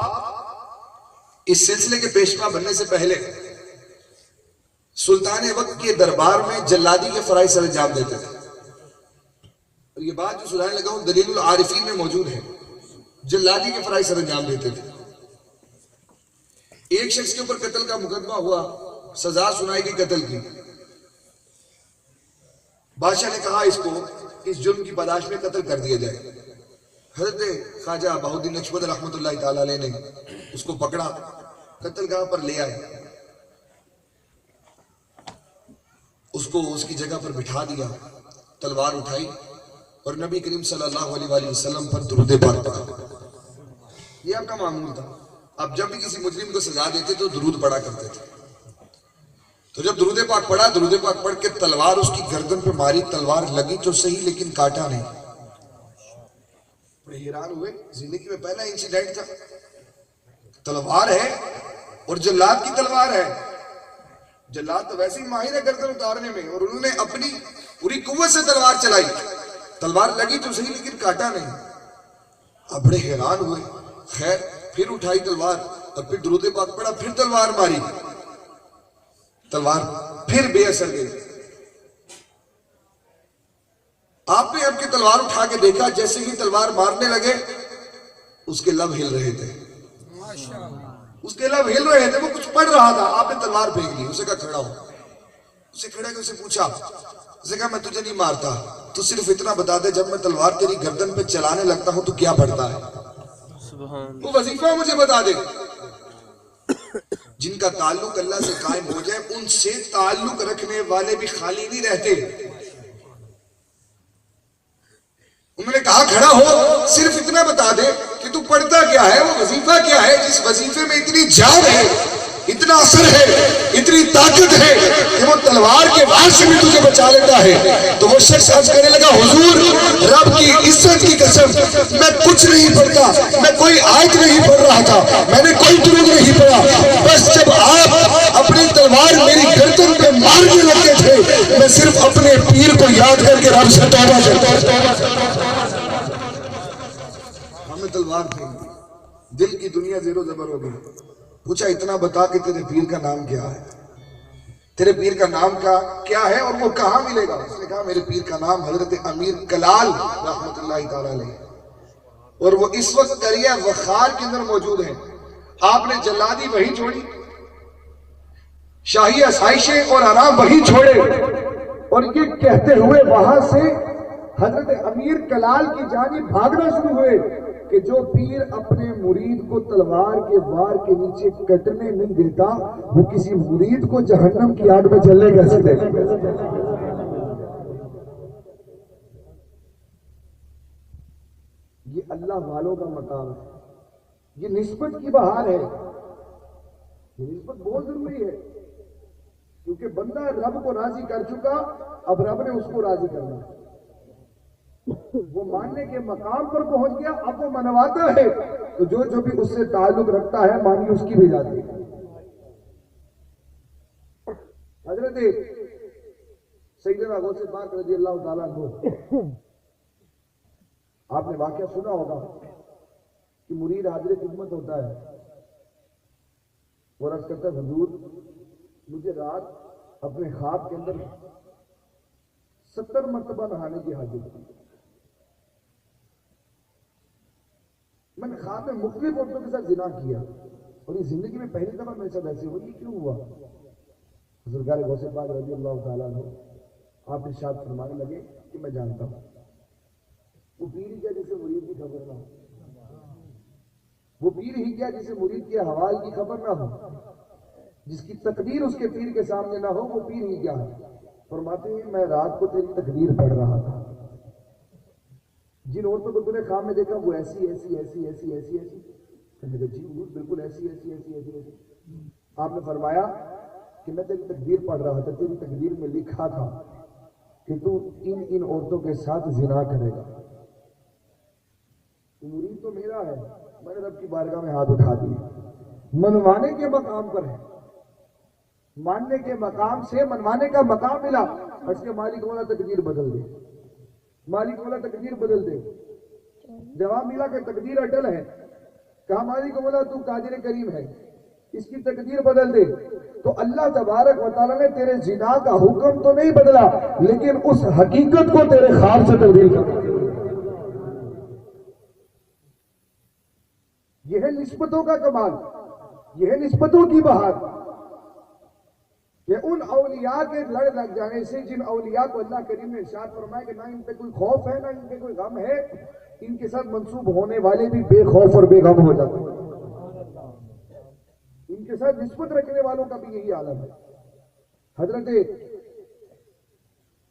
اس سلسلے کے پیشوا بننے سے پہلے سلطان وقت کے دربار میں جلادی کے فرائض سر انجام دیتے تھے، اور یہ بات جو سنانے لگا ہوں دلیل العارفین میں موجود ہے، جلادی کے فرائض سر انجام دیتے تھے۔ ایک شخص کے اوپر قتل کا مقدمہ ہوا، سزا سنائی گئی قتل کی، بادشاہ نے کہا اس کو اس جرم کی پاداش میں قتل کر دیا جائے۔ حضرت خواجہ بہاؤالدین نقشبند رحمۃ اللہ تعالی علیہ نے اس کو پکڑا، قتل گاہ پر لے آئے، اس کو اس کی جگہ پر بٹھا دیا، تلوار اٹھائی اور نبی کریم صلی اللہ علیہ وآلہ وسلم پر درود پاک پڑھا۔ یہ آپ کا معمول تھا، آپ جب بھی کسی مجرم کو سزا دیتے تو درود پڑھا کرتے تھے۔ تو جب درود پاک پڑھا، درود پاک پڑھ کے تلوار اس کی گردن پہ ماری، تلوار لگی تو صحیح لیکن کاٹا نہیں۔ بڑے حیران ہوئے، زندگی میں پہلا انسیڈنٹ تھا، تلوار ہے اور جلاد کی تلوار ہے، جلاد تو ویسے ہی ماہر ہے گردن اتارنے میں، اور انہوں نے اپنی پوری قوت سے تلوار چلائی، تلوار لگی تو صحیح لیکن کاٹا نہیں۔ اب بڑے حیران ہوئے، خیر پھر اٹھائی تلوار اور پھر درود پاک پڑھا، پھر تلوار ماری، تلوار پھر بے اثر گئی۔ آپ نے اب کی تلوار اٹھا کے دیکھا، جیسے ہی تلوار مارنے لگے اس کے لب ہل رہے تھے، اس کے لب ہل رہے تھے، وہ کچھ پڑھ رہا تھا، آپ نے تلوار پھینک لی، اسے کہا کھڑا ہو، اسے کھڑا کہ اسے پوچھا، اسے کہا میں تجھے نہیں مارتا، تو صرف اتنا بتا دے جب میں تلوار تیری گردن پہ چلانے لگتا ہوں تو کیا پڑھتا ہے؟ وہ وظیفہ مجھے بتا دے۔ جن کا تعلق اللہ سے قائم ہو جائے ان سے تعلق رکھنے والے بھی خالی نہیں رہتے۔ انہوں نے کہا کھڑا ہو، صرف اتنا بتا دے کہ تو پڑھتا کیا ہے، وہ وظیفہ کیا ہے جس وظیفے میں اتنی جان ہے، اتنا اثر ہے، اتنی طاقت ہے کہ وہ تلوار کے وار سے بھی تجھے بچا لیتا ہے۔ تو وہ شخص عرض کرنے لگا حضور رب کی عزت کی قسم میں کچھ نہیں پڑھتا، میں کوئی آیت نہیں پڑھ رہا تھا، میں نے کوئی درود نہیں پڑھا، بس جب آپ اپنی تلوار میری گردن پہ مارنے لگے تھے میں صرف اپنے پیر کو یاد کر کے رب سے توبہ کرتا۔ ہمیں تلوار پھینک دی، دل کی دنیا زیر و زبر ہو گئی۔ پوچھا اتنا بتا کہ تیرے پیر کا نام کیا ہے، تیرے پیر کا نام کیا ہے اور وہ کہاں ملے گا؟ اس نے کہا میرے پیر کا نام حضرت امیر کلال رحمت اللہ تعالیٰ علیہ، اور وہ اس وقت دریا وخار کے اندر موجود ہیں۔ آپ نے جلادی وہی چھوڑی، شاہی آسائشیں اور آرام وہی چھوڑے، اور یہ کہتے ہوئے وہاں سے حضرت امیر کلال کی جانب بھاگنا شروع ہوئے کہ جو پیر اپنے مرید کو تلوار کے وار کے نیچے کٹنے نہیں دیتا وہ کسی مرید کو جہنم کی آگ میں جلنے کیسے دے گا؟ یہ اللہ والوں کا مقام ہے، یہ نسبت کی بہار ہے، یہ نسبت بہت ضروری ہے، کیونکہ بندہ رب کو راضی کر چکا، اب رب نے اس کو راضی کرنا ہے، وہ ماننے کے مقام پر پہنچ گیا، اب وہ منواتا ہے تو جو بھی اس سے تعلق رکھتا ہے مانی اس کی بھی جاتی ہے۔ حضرت سیدنا غوث پاک رضی اللہ تعالیٰ عنہ، آپ نے واقعہ سنا ہوگا کہ مرید حاضر خدمت ہوتا ہے، وہ عرض کرتا ہے حضور مجھے رات اپنے خواب کے اندر 70 مرتبہ نہانے کی حاجت تھی، میں نے خواب میں مختلف عورتوں کے ساتھ زنا کیا، اور یہ زندگی میں پہلی دفعہ میرے ساتھ ایسے ہوئی، کیوں ہوا؟ بزرگار غوث پاک رضی اللہ تعالیٰ عنہ آپ ارشاد فرمانے لگے کہ میں جانتا ہوں وہ پیر ہی کیا جسے مرید کی خبر نہ ہو، وہ پیر ہی کیا جسے مرید کے حوال کی خبر نہ ہو، جس کی تقدیر اس کے پیر کے سامنے نہ ہو وہ پیر ہی کیا ہے۔ فرماتے ہیں میں رات کو تیری تقدیر پڑھ رہا تھا، جن عورتوں کو تم نے خواب میں دیکھا وہ ایسی ایسی ایسی ایسی ایسی ایسی، میں نے کہا جی حضور بالکل ایسی ایسی ایسی ایسی ایسی۔ آپ نے فرمایا کہ میں تیری تقدیر پڑھ رہا تھا، تیری تقدیر میں لکھا تھا کہ تو ان عورتوں کے ساتھ زنا کرے گا، مرید تو میرا ہے، میں نے رب کی بارگاہ میں ہاتھ اٹھا دیے، منوانے کے مقام پر ہے، ماننے کے مقام سے منوانے کا مقام ملا، اس کے مالک مولا تقدیر بدل دے، مالک مولا تقدیر بدل دے۔ جواب ملا کہ تقدیر اٹل ہے، کہا مالک مولا تو قادر کریم ہے، اس کی تقدیر بدل دے، تو اللہ تبارک و تعالیٰ نے تیرے زنا کا حکم تو نہیں بدلا لیکن اس حقیقت کو تیرے خواب سے تبدیل کر دیا۔ یہ ہے نسبتوں کا کمال، یہ ہے نسبتوں کی بہار، کہ ان اولیاء کے لڑ لگ جانے سے، جن اولیاء کو اللہ کریم نے ارشاد فرمایا کہ نہ ان پہ کوئی خوف ہے نہ ان پہ کوئی غم ہے، ان کے ساتھ منسوب ہونے والے بھی بے خوف اور بے غم ہو جاتے ہیں، ان کے ساتھ نسبت رکھنے والوں کا بھی یہی عالم ہے۔ حضرت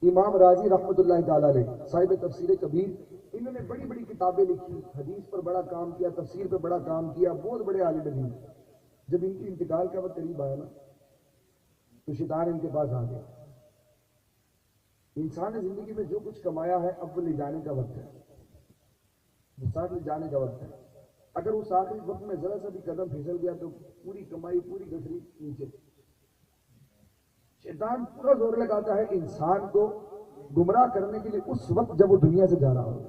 امام راضی رحمت اللہ تعالیٰ علیہ صاحب تفسیر کبیر، انہوں نے بڑی بڑی کتابیں لکھی، حدیث پر بڑا کام کیا، تفسیر پر بڑا کام کیا، بہت بڑے عالم دین۔ جب ان کی انتقال کا وقت قریب آیا نا تو شیطان ان کے پاس آ گیا۔ انسان نے زندگی میں جو کچھ کمایا ہے اب وہ لے جانے کا وقت ہے، وہ ساتھ لے جانے کا وقت ہے، اگر اس آخری وقت میں ذرا سا بھی قدم پھسل گیا تو پوری کمائی پوری گٹری نیچے۔ شیطان پورا زور لگاتا ہے انسان کو گمراہ کرنے کے لیے اس وقت جب وہ دنیا سے جا رہا ہو۔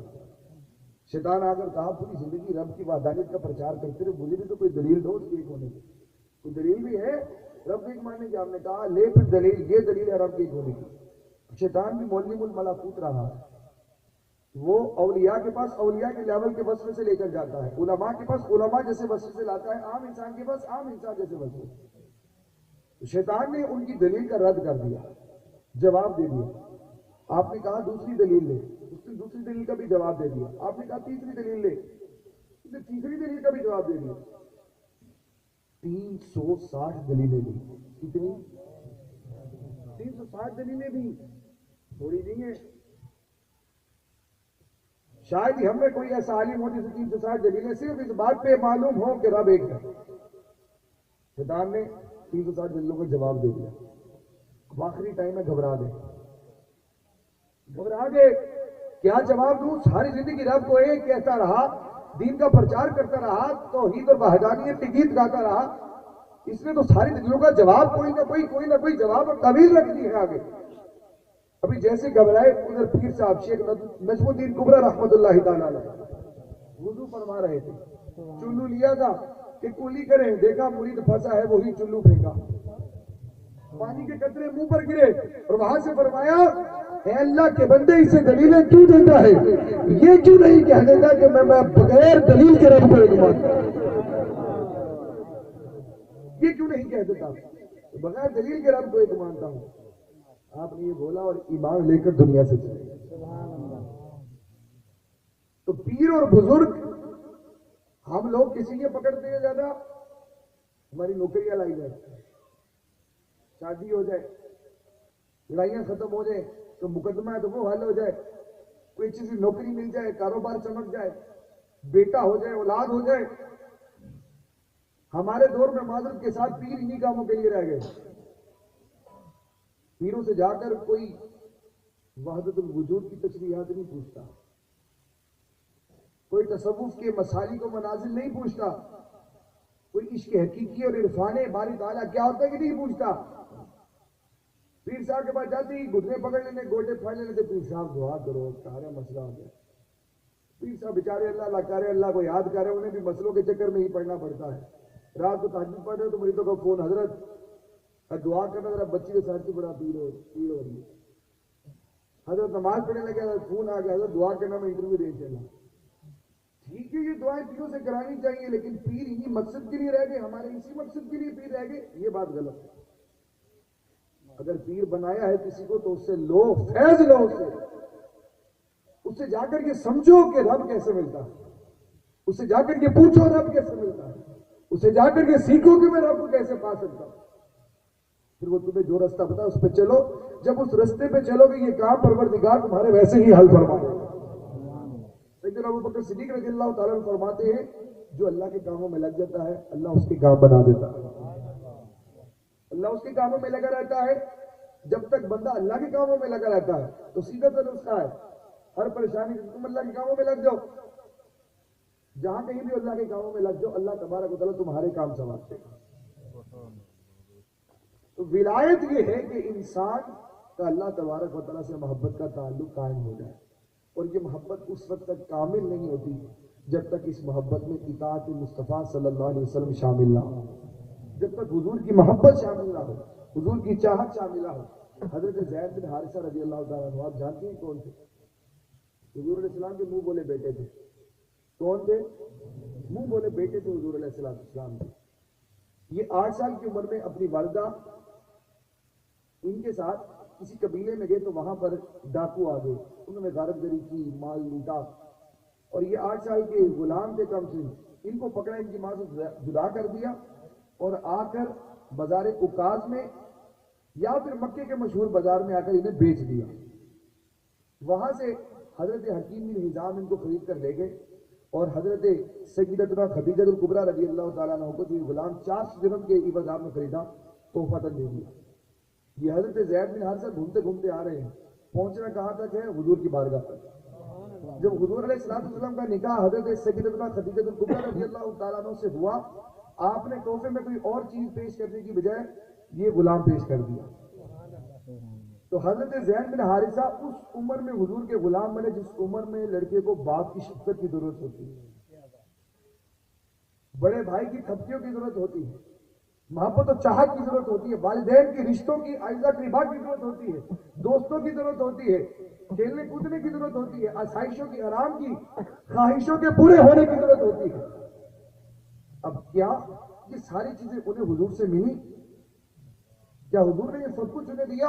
شیطان آ کر کہا پوری زندگی رب کی وحدانیت کا پرچار کرتے رہے، مجھے بھی تو کوئی دلیل دو اس کے ایک ہونے کی، کوئی دلیل بھی ہے رب ایک ماننے کی؟ آپ نے کہا لے پھر دلیل، یہ دلیل ہے رب کے ایک ہونے کی۔ شیطان بھی مولم الملکوت رہا، وہ اولیاء کے پاس اولیاء کے لیول کے وصف سے لے کر جاتا ہے، علماء کے پاس علماء جیسے وصف سے لاتا ہے، عام انسان کے پاس عام انسان جیسے وصف. شیطان نے ان کی دلیل کا رد کر دیا، جواب دے دیا. آپ نے کہا دوسری دلیل لے، اس نے دوسری دلیل کا بھی جواب دے دیا. آپ نے کہا تیسری دلیل لے، اس نے تیسری دلیل کا بھی جواب دے دیا. 360 دلیلیں دی. کتنی؟ 360 دلیلیں دی، تھوڑی نہیں ہے. شاید ہی ہم میں کوئی ایسا عالم ہو جسے 360 دلیلیں صرف اس بات پہ معلوم ہو کہ رب ایک ہے. شیطان نے 360 دلیلوں کا جواب دے دیا. اب آخری ٹائم میں گھبرا گئے. کیا جواب دوں؟ ساری زندگی رب کو ایک کہتا رہا، دین کا پرچار کرتا رہا، توحید اور وحدانیت کے گیت گاتا رہا. اس نے تو ساری دلیلوں کا جواب کوئی نہ کوئی جواب اور تعویل رکھ دی ہے آگے. ابھی جیسے گھبرائے ادھر پیر صاحب شیخ نجم الدین کبرا رحمت اللہ تعالیٰ علیہ وضو فرما رہے تھے. چلو لیا تھا کہ کولی کریں، دیکھا مرید پھنسا ہے، وہی چلو پھینکا. پانی کے قطرے منہ پر گرے اور وہاں سے فرمایا، اے اللہ کے بندے اسے دلیلیں کیوں دیتا ہے؟ یہ کیوں نہیں کہہ دیتا کہ میں بغیر دلیل کے رب کو ایک مانتا ہوں؟ یہ کیوں نہیں کہہ دیتا بغیر دلیل کے رب کو ایک مانتا ہوں؟ آپ نے یہ بولا اور ایمان لے کر دنیا سے چلے. تو پیر اور بزرگ ہم لوگ کسی کے پکڑتے ہیں زیادہ؟ ہماری نوکریاں لائی جائے، شادی ہو جائے، لڑائیاں ختم ہو جائے، تو مقدمہ ہے تو وہ حل ہو جائے، کوئی اچھی سی نوکری مل جائے، کاروبار چمک جائے، بیٹا ہو جائے، اولاد ہو جائے. ہمارے دور میں معذرت کے ساتھ پیر انہی کاموں کے لیے رہ گئے. پیروں سے جا کر کوئی وحدت الوجود کی تشریحات نہیں پوچھتا، کوئی تصوف کے مسالک و منازل نہیں پوچھتا، کوئی عشق حقیقی اور عرفان باری تعالیٰ کیا ہوتا ہے کہ نہیں پوچھتا. پیر صاحب کے پاس جاتے ہی گھٹنے پکڑ لینے، گوٹے پھاڑ لینے تھے، پیر صاحب دعا کرو، سارا مسئلہ ہو گیا. پیر صاحب بیچارے اللہ کرے، اللہ کو یاد کرے، انہیں بھی مسئلوں کے چکر میں ہی پڑھنا پڑتا ہے. رات کو تہجد پڑھ رہے تو مریدوں کا فون، حضرت دعا کرنا ذرا بچی کے ساتھ سے بڑا پیر ہو رہی ہے. حضرت نماز پڑھنے لگے، فون آ گیا، حضرت دعا کرنا، میں انٹرویو دے چلا. ٹھیک ہے، یہ دعائیں پیروں سے کرانی چاہیے، لیکن پیر انہی مقصد کے لیے رہ گئے، ہمارے اسی مقصد کے لیے پیر رہ گئے. یہ بات غلط ہے. اگر پیر بنایا ہے کسی کو تو اس سے لو، فیض لو، اس سے جا کر کے سمجھو کہ رب کیسے ملتا ہے، اس سے جا کر کے پوچھو رب کیسے ملتا ہے، اس سے جا کر کے سیکھو کہ میں رب کو کیسے پا سکتا ہوں. پھر وہ تمہیں جو رستہ بتا اس پہ چلو. جب اس رستے پہ چلو گے یہ کام پروردگار تمہارے ویسے ہی حل فرمائے گا. سیدنا ابو بکر صدیق رضی اللہ تعالیٰ عنہ فرماتے ہیں، جو اللہ کے کاموں میں لگ جاتا ہے اللہ اس کے کام بنا دیتا ہے. اللہ اس کے کاموں میں لگا رہتا ہے. جب تک بندہ اللہ کے کاموں میں لگا رہتا ہے تو سیدھا سا نسخہ ہے، ہر پریشانی سے تم اللہ کے کاموں میں لگ جاؤ. جہاں کہیں بھی اللہ کے کاموں میں لگ جاؤ، اللہ تبارک و تعالیٰ تمہارے کام سنوارتے ہیں. تو ولایت یہ ہے کہ انسان کا اللہ تبارک و تعالیٰ سے محبت کا تعلق قائم ہو جائے. اور یہ محبت اس وقت تک کامل نہیں ہوتی جب تک اس محبت میں اطاعت مصطفیٰ صلی اللہ علیہ وسلم شامل نہ ہو، جب تک حضور کی محبت شامل نہ ہو، حضور کی چاہت شامل نہ ہو. حضرت زید بن حارثہ رضی اللہ تعالیٰ عنہ آپ جانتے ہیں کون تھے؟ حضور علیہ السلام کے منہ بولے بیٹے تھے. کون تھے؟ منہ بولے بیٹے تھے حضور علیہ السلام کے. یہ 8 سال کی عمر میں اپنی والدہ ان کے ساتھ کسی قبیلے میں گئے تو وہاں پر ڈاکو آ گئے، انہوں نے غارت گری کی، مال لوٹا. اور یہ 8 سال کے غلام تھے کم سے، ان کو پکڑا، ان کی ماں سے جدا کر دیا اور آ کر بازار اکاز میں یا پھر مکے کے مشہور بازار میں آ کر انہیں بیچ دیا. وہاں سے حضرت حکیم بن حزام ان کو خرید کر لے گئے اور حضرت سیدتنا خدیجہ الکبریٰ رضی اللہ تعالیٰ عنہ کو جو غلام 400 درہم کے عوض آپ نے خریدا تحفہ تک دے دیا. یہ حضرت زید بن حارثہ گھومتے گھومتے آ رہے ہیں، پہنچنا کہاں تک ہے؟ حضور کی بارگاہ تک. جب حضور علیہ السلام کا نکاح حضرت سیدتنا خدیجہ الکبریٰ رضی اللہ تعالیٰ عنہ سے ہوا، آپ نے تحفے میں کوئی اور چیز پیش کرنے کی بجائے یہ غلام پیش کر دیا. تو حضرت زید بن حارثہ اس عمر میں حضور کے غلام بنے جس عمر میں لڑکے کو باپ کی شفقت کی ضرورت ہوتی ہے، بڑے بھائی کی تھپکیوں کی ضرورت ہوتی ہے. محبت و چاہت کی ضرورت ہوتی ہے، والدین کی رشتوں کی اعزت اقربا کی ضرورت ہوتی ہے، دوستوں کی ضرورت ہوتی ہے، کھیلنے کودنے کی ضرورت ہوتی ہے، آسائشوں کی، آرام کی، خواہشوں کے پورے ہونے کی ضرورت ہوتی ہے۔ اب کیا یہ ساری چیزیں انہیں حضور سے ملی؟ کیا حضور نے یہ سب کچھ انہیں دیا؟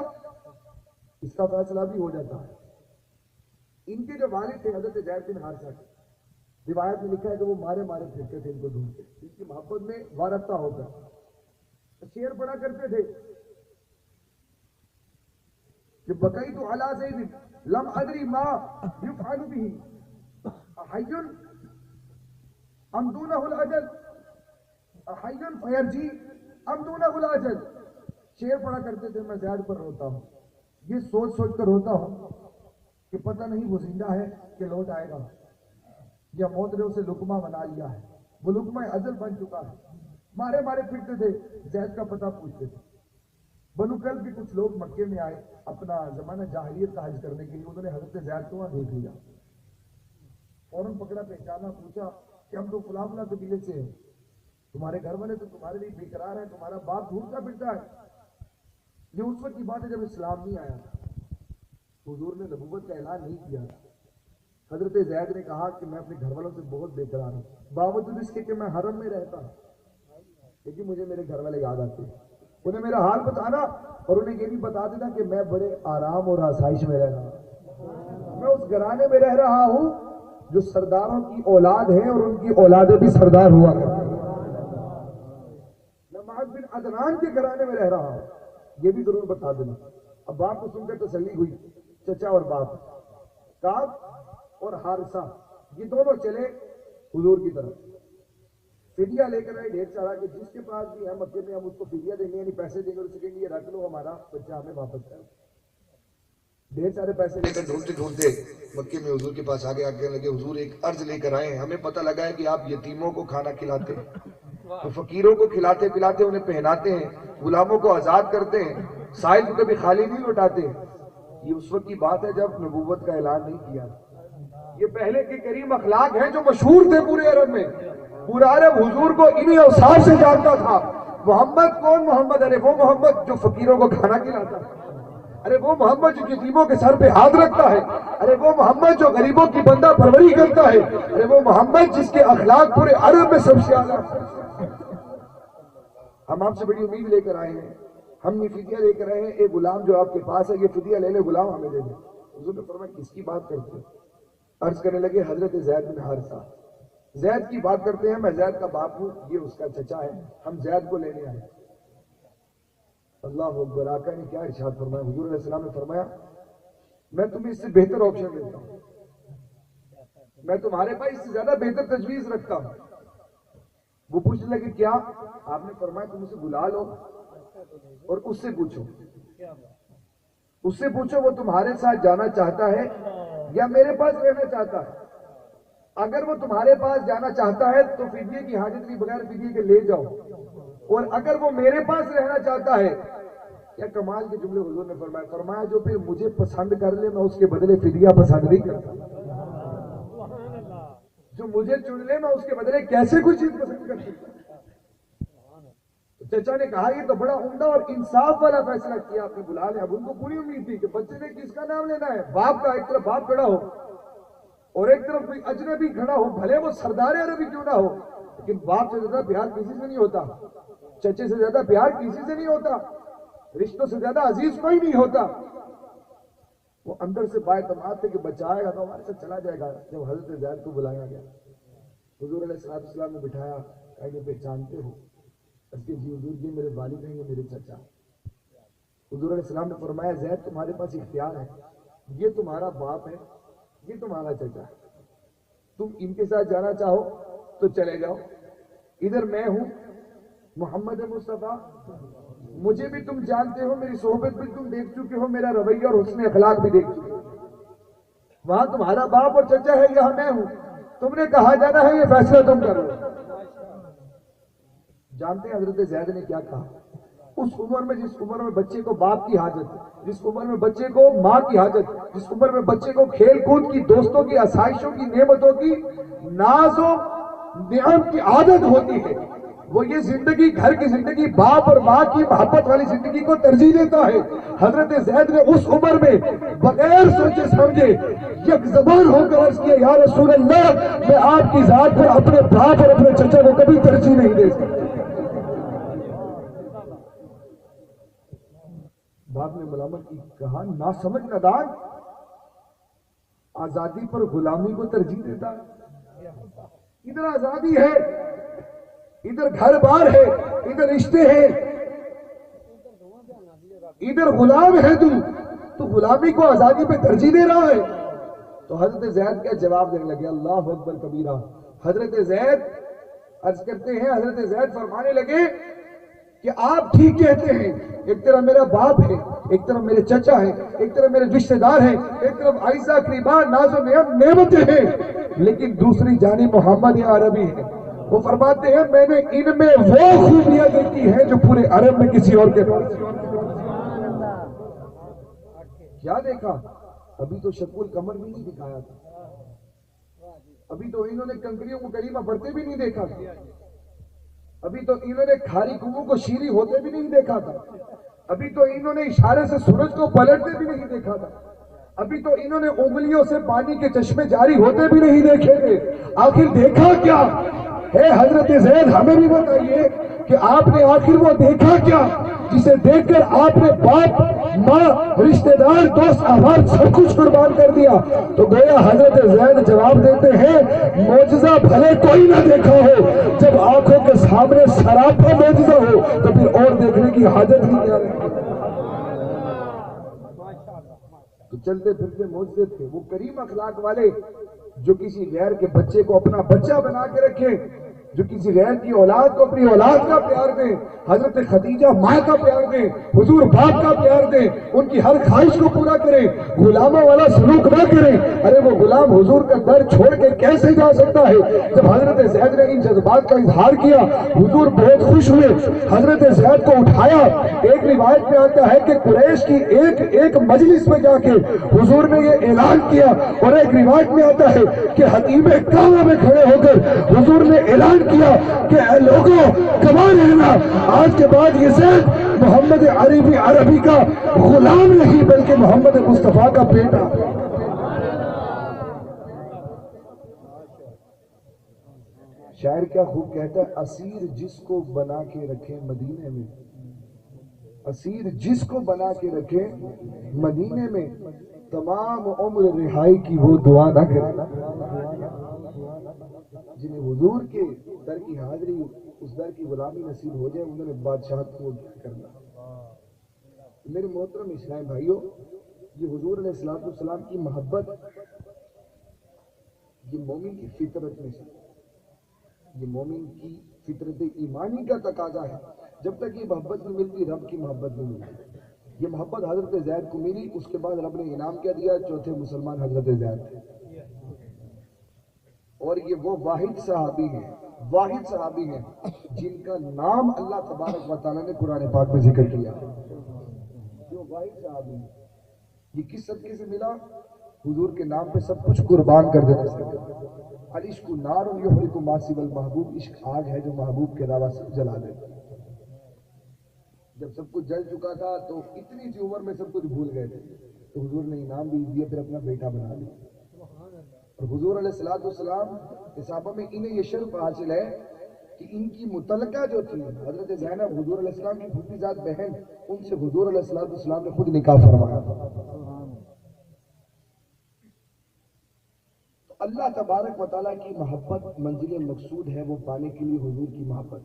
اس کا فیصلہ بھی ہو جاتا ہے۔ ان کے جو والد تھے حضرت زید بن حارثہ کے، روایت میں لکھا ہے کہ وہ مارے مارے پھرتے تھے ان کو ڈھونڈتے، ان کی محبت میں وارفتہ ہو کر شعر پڑھا کرتے تھے کہ بقیت علی زید لم ادری ما یفعل به احی ام دونہ الاجل احی فیرجی ام دونہ الاجل۔ شعر پڑھا کرتے تھے، میں زید پر روتا ہوں، یہ سوچ سوچ کر روتا ہوں کہ پتہ نہیں وہ زندہ ہے کہ لوٹ آئے گا، یا موت نے اسے لقمہ بنا لیا ہے، وہ لقمہ اجل بن چکا ہے۔ مارے مارے پھرتے تھے، زید کا پتہ پوچھتے تھے۔ بنو کلب کے کچھ لوگ مکے میں آئے اپنا زمانہ جاہلیت کا حج کرنے کے لیے، انہوں نے حضرت زید کو وہاں دیکھ لیا، فوراً پکڑا، پہچانا، پوچھا کہ ہم تو فلاں فلاں قبیلے سے ہیں، تمہارے گھر والے تو تمہارے لیے بے قرار ہیں، تمہارا باپ ڈھونڈتا پھرتا ہے۔ یہ اس وقت کی بات ہے جب اسلام نہیں آیا، حضور نے نبوت کا اعلان نہیں کیا۔ حضرت زید نے کہا کہ میں اپنے گھر والوں سے بہت بے قرار ہوں، باوجود اس کے کہ میں حرم میں رہتا ہوں، لیکن مجھے میرے گھر والے یاد آتے ہیں۔ انہیں میرا حال بتانا اور انہیں یہ بھی بتا دینا کہ میں بڑے آرام اور آسائش میں رہ رہا ہوں، میں اس گھرانے میں رہ رہا ہوں جو سرداروں کی اولاد ہیں اور ان کی اولادیں بھی سردار ہوا کرتے ہیں، میں معاذ بن عدنان کے گھرانے میں رہ رہا ہوں، یہ بھی ضرور بتا دینا۔ اب باپ کو سن کر تسلی ہوئی، چچا اور باپ کعب اور حارثہ یہ دونوں چلے حضور کی طرف، فدیہ لے کر آئے ڈھیر سارا کہ جس کے پاس بھی ہے مکے میں ہم اس کو فدیہ دیں گے، یعنی پیسے دیں گے، اسے کہیں گے یہ رکھ لو ہمارا بچہ ہمیں واپس کر۔ ڈھیر سارے پیسے لے کر ڈھونڈتے ڈھونڈتے مکے میں حضور کے پاس آگے آگے لگے، حضور ایک عرض لے کر آئے ہیں، ہمیں پتہ لگا ہے کہ آپ یتیموں کو کھانا کھلاتے ہیں، تو فقیروں کو کھلاتے پلاتے انہیں پہناتے ہیں، غلاموں کو آزاد کرتے ہیں، سائل کو کبھی خالی نہیں لوٹاتے۔ یہ اس وقت کی بات ہے جب نبوت کا اعلان نہیں کیا، یہ پہلے کے کریم اخلاق ہیں جو مشہور تھے پورے عرب میں، پورا عرب حضور کو انہی اوصاف سے جانتا تھا۔ محمد کون محمد؟ ارے وہ محمد جو فقیروں کو کھانا کھلاتا ہے، ارے وہ محمد جو یتیموں کے سر پہ ہاتھ رکھتا ہے، ارے وہ محمد جو غریبوں کی بندہ پروری کرتا ہے، ارے وہ محمد جس کے اخلاق پورے عرب میں سب سے اعلیٰ۔ ہم آپ سے بڑی امید لے کر آئے ہیں، ہم یہ فدیہ لے کر آئے ہیں، ایک غلام جو آپ کے پاس ہے یہ فدیہ لے لے، غلام ہمیں دے دیں۔ حضور نے فرمایا کس کی بات کرتے ہیں؟ عرض کرنے لگے حضرت زید بن حارثہ، زید کی بات کرتے ہیں، میں زید کا باپ ہوں، یہ اس کا چچا ہے، ہم زید کو لینے آئے۔ اللہ اکبر، آقا نے کیا ارشاد فرمایا؟ حضور علیہ السلام نے فرمایا میں تمہیں اس سے بہتر آپشن دیتا ہوں، میں تمہارے پاس اس سے زیادہ بہتر تجویز رکھتا ہوں۔ وہ پوچھنے لگے کیا؟ آپ نے فرمایا تم اسے بلا لو اور اس سے پوچھو، اس سے پوچھو وہ تمہارے ساتھ جانا چاہتا ہے یا میرے پاس رہنا چاہتا ہے۔ اگر وہ تمہارے پاس جانا چاہتا ہے تو فدیے کی حاجت نہیں، بغیر فدیے کے لے جاؤ، اور اگر وہ میرے پاس رہنا چاہتا ہے، کیا کمال کے جملے حضور نے فرمایا جو پھر مجھے پسند کر لے میں اس کے بدلے فدیہ پسند نہیں کرتا، جو مجھے چن لے میں اس کے بدلے کیسے کوئی چیز پسند کر سکتا۔ چچا نے کہا یہ تو بڑا عمدہ اور انصاف والا فیصلہ کیا، آپ نے بلا لیا۔ اب ان کو پوری امید تھی کہ بچے نے کس کا نام لینا ہے، باپ کا، ایک طرف باپ کھڑا ہو اور ایک طرف کوئی اجنبی کھڑا ہو، بھلے وہ سردار عربی کیوں نہ ہو، لیکن باپ سے زیادہ پیار کسی سے نہیں ہوتا، چچے سے زیادہ پیار کسی سے نہیں ہوتا، رشتوں سے زیادہ عزیز کوئی نہیں ہوتا۔ وہ اندر سے بااعتماد تھے کہ بچہ آئے گا تو ہمارے ساتھ چلا جائے گا۔ جب حضرت زید کو بلایا گیا، حضور علیہ السلام نے بٹھایا، کہا یہ پہچانتے ہو؟ اس کے جی حضور یہ میرے والد ہیں، یہ میرے چچا۔ حضور علیہ السلام نے فرمایا زید تمہارے پاس اختیار ہے، یہ تمہارا باپ ہے، یہ تمہارا چچا ہے، تم ان کے ساتھ جانا چاہو تو چلے جاؤ، ادھر میں ہوں محمد مصطفیٰ، مجھے بھی تم جانتے ہو، میری صحبت بھی تم دیکھ چکے ہو، میرا رویہ اور حسن اخلاق بھی دیکھ چکے ہو، وہاں تمہارا باپ اور چچا ہے، یہاں میں ہوں، تم نے کہاں جانا ہے یہ فیصلہ تم کرو۔ جانتے ہیں حضرت زید نے کیا کہا؟ اس عمر میں، جس عمر میں بچے کو باپ کی حاجت، جس عمر میں بچے کو ماں کی حاجت، جس عمر میں بچے کو کھیل کود کی، دوستوں کی، آسائشوں کی، نعمتوں کی، ناز و نعم کی عادت ہوتی ہے، وہ یہ زندگی گھر کی زندگی باپ اور ماں کی محبت والی زندگی کو ترجیح دیتا ہے. حضرت زید نے اس عمر میں بغیر سوچے سمجھے یک زبان ہو کر عرض کیا یا رسول اللہ میں آپ کی ذات پر اپنے باپ اور اپنے چچا کو کبھی ترجیح نہیں دے سکتا. باپ نے ملامت کی کہا نہ سمجھ ندان آزادی پر غلامی کو ترجیح دیتا. ادھر آزادی ہے, ادھر گھر بار ہے, ادھر رشتے ہیں, ادھر غلام ہے تو غلامی کو آزادی پہ ترجیح دے رہا ہے. تو حضرت زید کا جواب دینے لگے اللہ اکبر کبیرہ. حضرت زید عرض کرتے ہیں حضرت زید فرمانے لگے کہ آپ ٹھیک کہتے ہیں, ایک طرف میرا باپ ہے, ایک طرف میرے چچا ہے, ایک طرف میرے رشتہ دار ہیں, ایک طرف عائزہ قریبا ناز و نعمتیں ہیں, لیکن دوسری جانب محمد عربی ہے. وہ فرماتے ہیں میں نے ان میں وہ خوبیاں دیکھی ہیں جو پورے عرب میں کسی اور کے پاس. کیا دیکھا؟ ابھی تو شکل کمر بھی نہیں دکھایا تھا, ابھی تو انہوں نے کنکریوں کو کریمہ بڑھتے بھی نہیں دیکھا تھا, ابھی تو انہوں نے کھاری کنوں کو شیری ہوتے بھی نہیں دیکھا تھا, ابھی تو انہوں نے اشارے سے سورج کو پلٹتے بھی نہیں دیکھا تھا, ابھی تو انہوں نے انگلیوں سے پانی کے چشمے جاری ہوتے بھی نہیں دیکھے تھے. آخر دیکھا کیا ہے حضرت زید؟ ہمیں بھی بتائیے کہ آپ نے آخر وہ دیکھا کیا جسے دیکھ کر آپ نے باپ ماں رشتہ دار دوست احباب سب کچھ قربان کر دیا. تو گویا حضرت زید جواب دیتے ہیں معجزہ بھلے کوئی نہ دیکھا ہو, جب آنکھوں کے سامنے سراپا معجزہ ہو تو پھر اور دیکھنے کی حاجت ہی کیا رہتی. تو چلتے پھرتے معجزے تھے وہ کریم اخلاق والے جو کسی غیر کے بچے کو اپنا بچہ بنا کے رکھے, جو کسی غیر کی اولاد کو اپنی اولاد کا پیار دیں, حضرت خدیجہ ماں کا پیار دیں, حضور باپ کا پیار دیں, ان کی ہر خواہش کو پورا کریں, غلاموں والا سلوک نہ کریں. ارے وہ غلام حضور کا در چھوڑ کے کیسے جا سکتا ہے؟ جب حضرت زید نے ان جذبات کا اظہار کیا حضور بہت خوش ہوئے, حضرت زید کو اٹھایا. ایک روایت میں آتا ہے کہ قریش کی ایک مجلس میں جا کے حضور نے یہ اعلان کیا, اور ایک روایت میں آتا ہے کہ حتیم کعبہ میں کھڑے ہو کر حضور نے اعلان کیا کہ اے لوگوں گواہ رہنا, آج کے بعد یہ زید محمد عربی کا غلام نہیں بلکہ محمد مصطفیٰ کا بیٹا. شاعر کیا خوب کہتا ہے اسیر جس کو بنا کے رکھے مدینے میں, اسیر جس کو بنا کے رکھے مدینے میں, تمام عمر رہائی کی وہ دعا نہ کرے. جنہیں حضور کے در کی حاضری اس در کی غلامی نصیب ہو جائے انہوں نے بادشاہت کو کرنا. میرے محترم اسلام بھائیوں, یہ حضور علیہ السلام کی محبت یہ مومن کی فطرت میں سے, یہ مومن کی فطرت ایمانی کا تقاضا ہے. جب تک یہ محبت نہیں ملتی رب کی محبت نہیں ملتی. یہ محبت حضرت زید کو ملی, اس کے بعد رب نے انعام کیا دیا, چوتھے مسلمان حضرت زید تھے. اور یہ وہ واحد صحابی ہیں جن کا نام اللہ تبارک و تعالیٰ نے قرآن پاک میں ذکر کیا. جو واحد صحابی ہیں یہ کس صدقے سے ملا؟ حضور کے نام پہ سب کچھ قربان کر دینے سے. العشق نار یحرق ما سوى المحبوب, عشق آگ ہے جو محبوب کے علاوہ سب جلا دے. جب سب کچھ جل چکا تھا تو اتنی سی عمر میں سب کچھ بھول گئے تھے, تو حضور نے انعام بھی دیا, پھر اپنا بیٹا بنا لیا. اور حضور علیہ السلام کے صحابہ میں انہیں یہ شرف حاصل ہے کہ ان کی متعلقہ جو تھی حضرت زینب حضور علیہ السلام کی پھوپھی ذات بہن, ان سے حضور علیہ السلام نے خود نکاح فرمایا تھا. اللہ تبارک و تعالیٰ کی محبت منزل مقصود ہے وہ پانے کے لیے حضور کی محبت,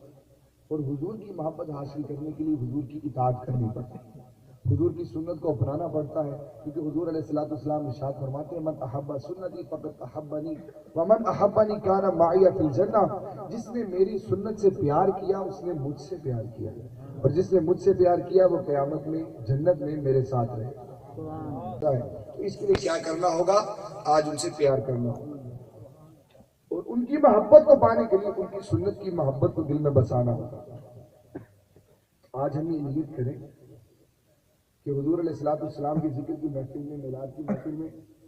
اور حضور کی محبت حاصل کرنے کے لیے حضور کی اطاعت کرنی پڑتی ہے, حضور کی سنت کو اپنانا پڑتا ہے. کیونکہ حضور علیہ السلام ارشاد فرماتے ہیں من احب سنتی فقد احبنی ومن احبنی کان معی فی الجنہ, جس نے میری سنت سے پیار کیا اس نے مجھ سے پیار کیا, اور جس نے مجھ سے پیار کیا وہ قیامت میں جنت میں میرے ساتھ رہے. تو اس کے لیے کیا کرنا ہوگا؟ آج ان سے پیار کرنا ہوگا, اور ان کی محبت کو پانے کے لیے ان کی سنت کی محبت کو دل میں بسانا ہوگا. آج ہم یہ نیت کریں کہ حضور علیہ السلام کی ذکر کی محفل میں, میلاد کی محفل میں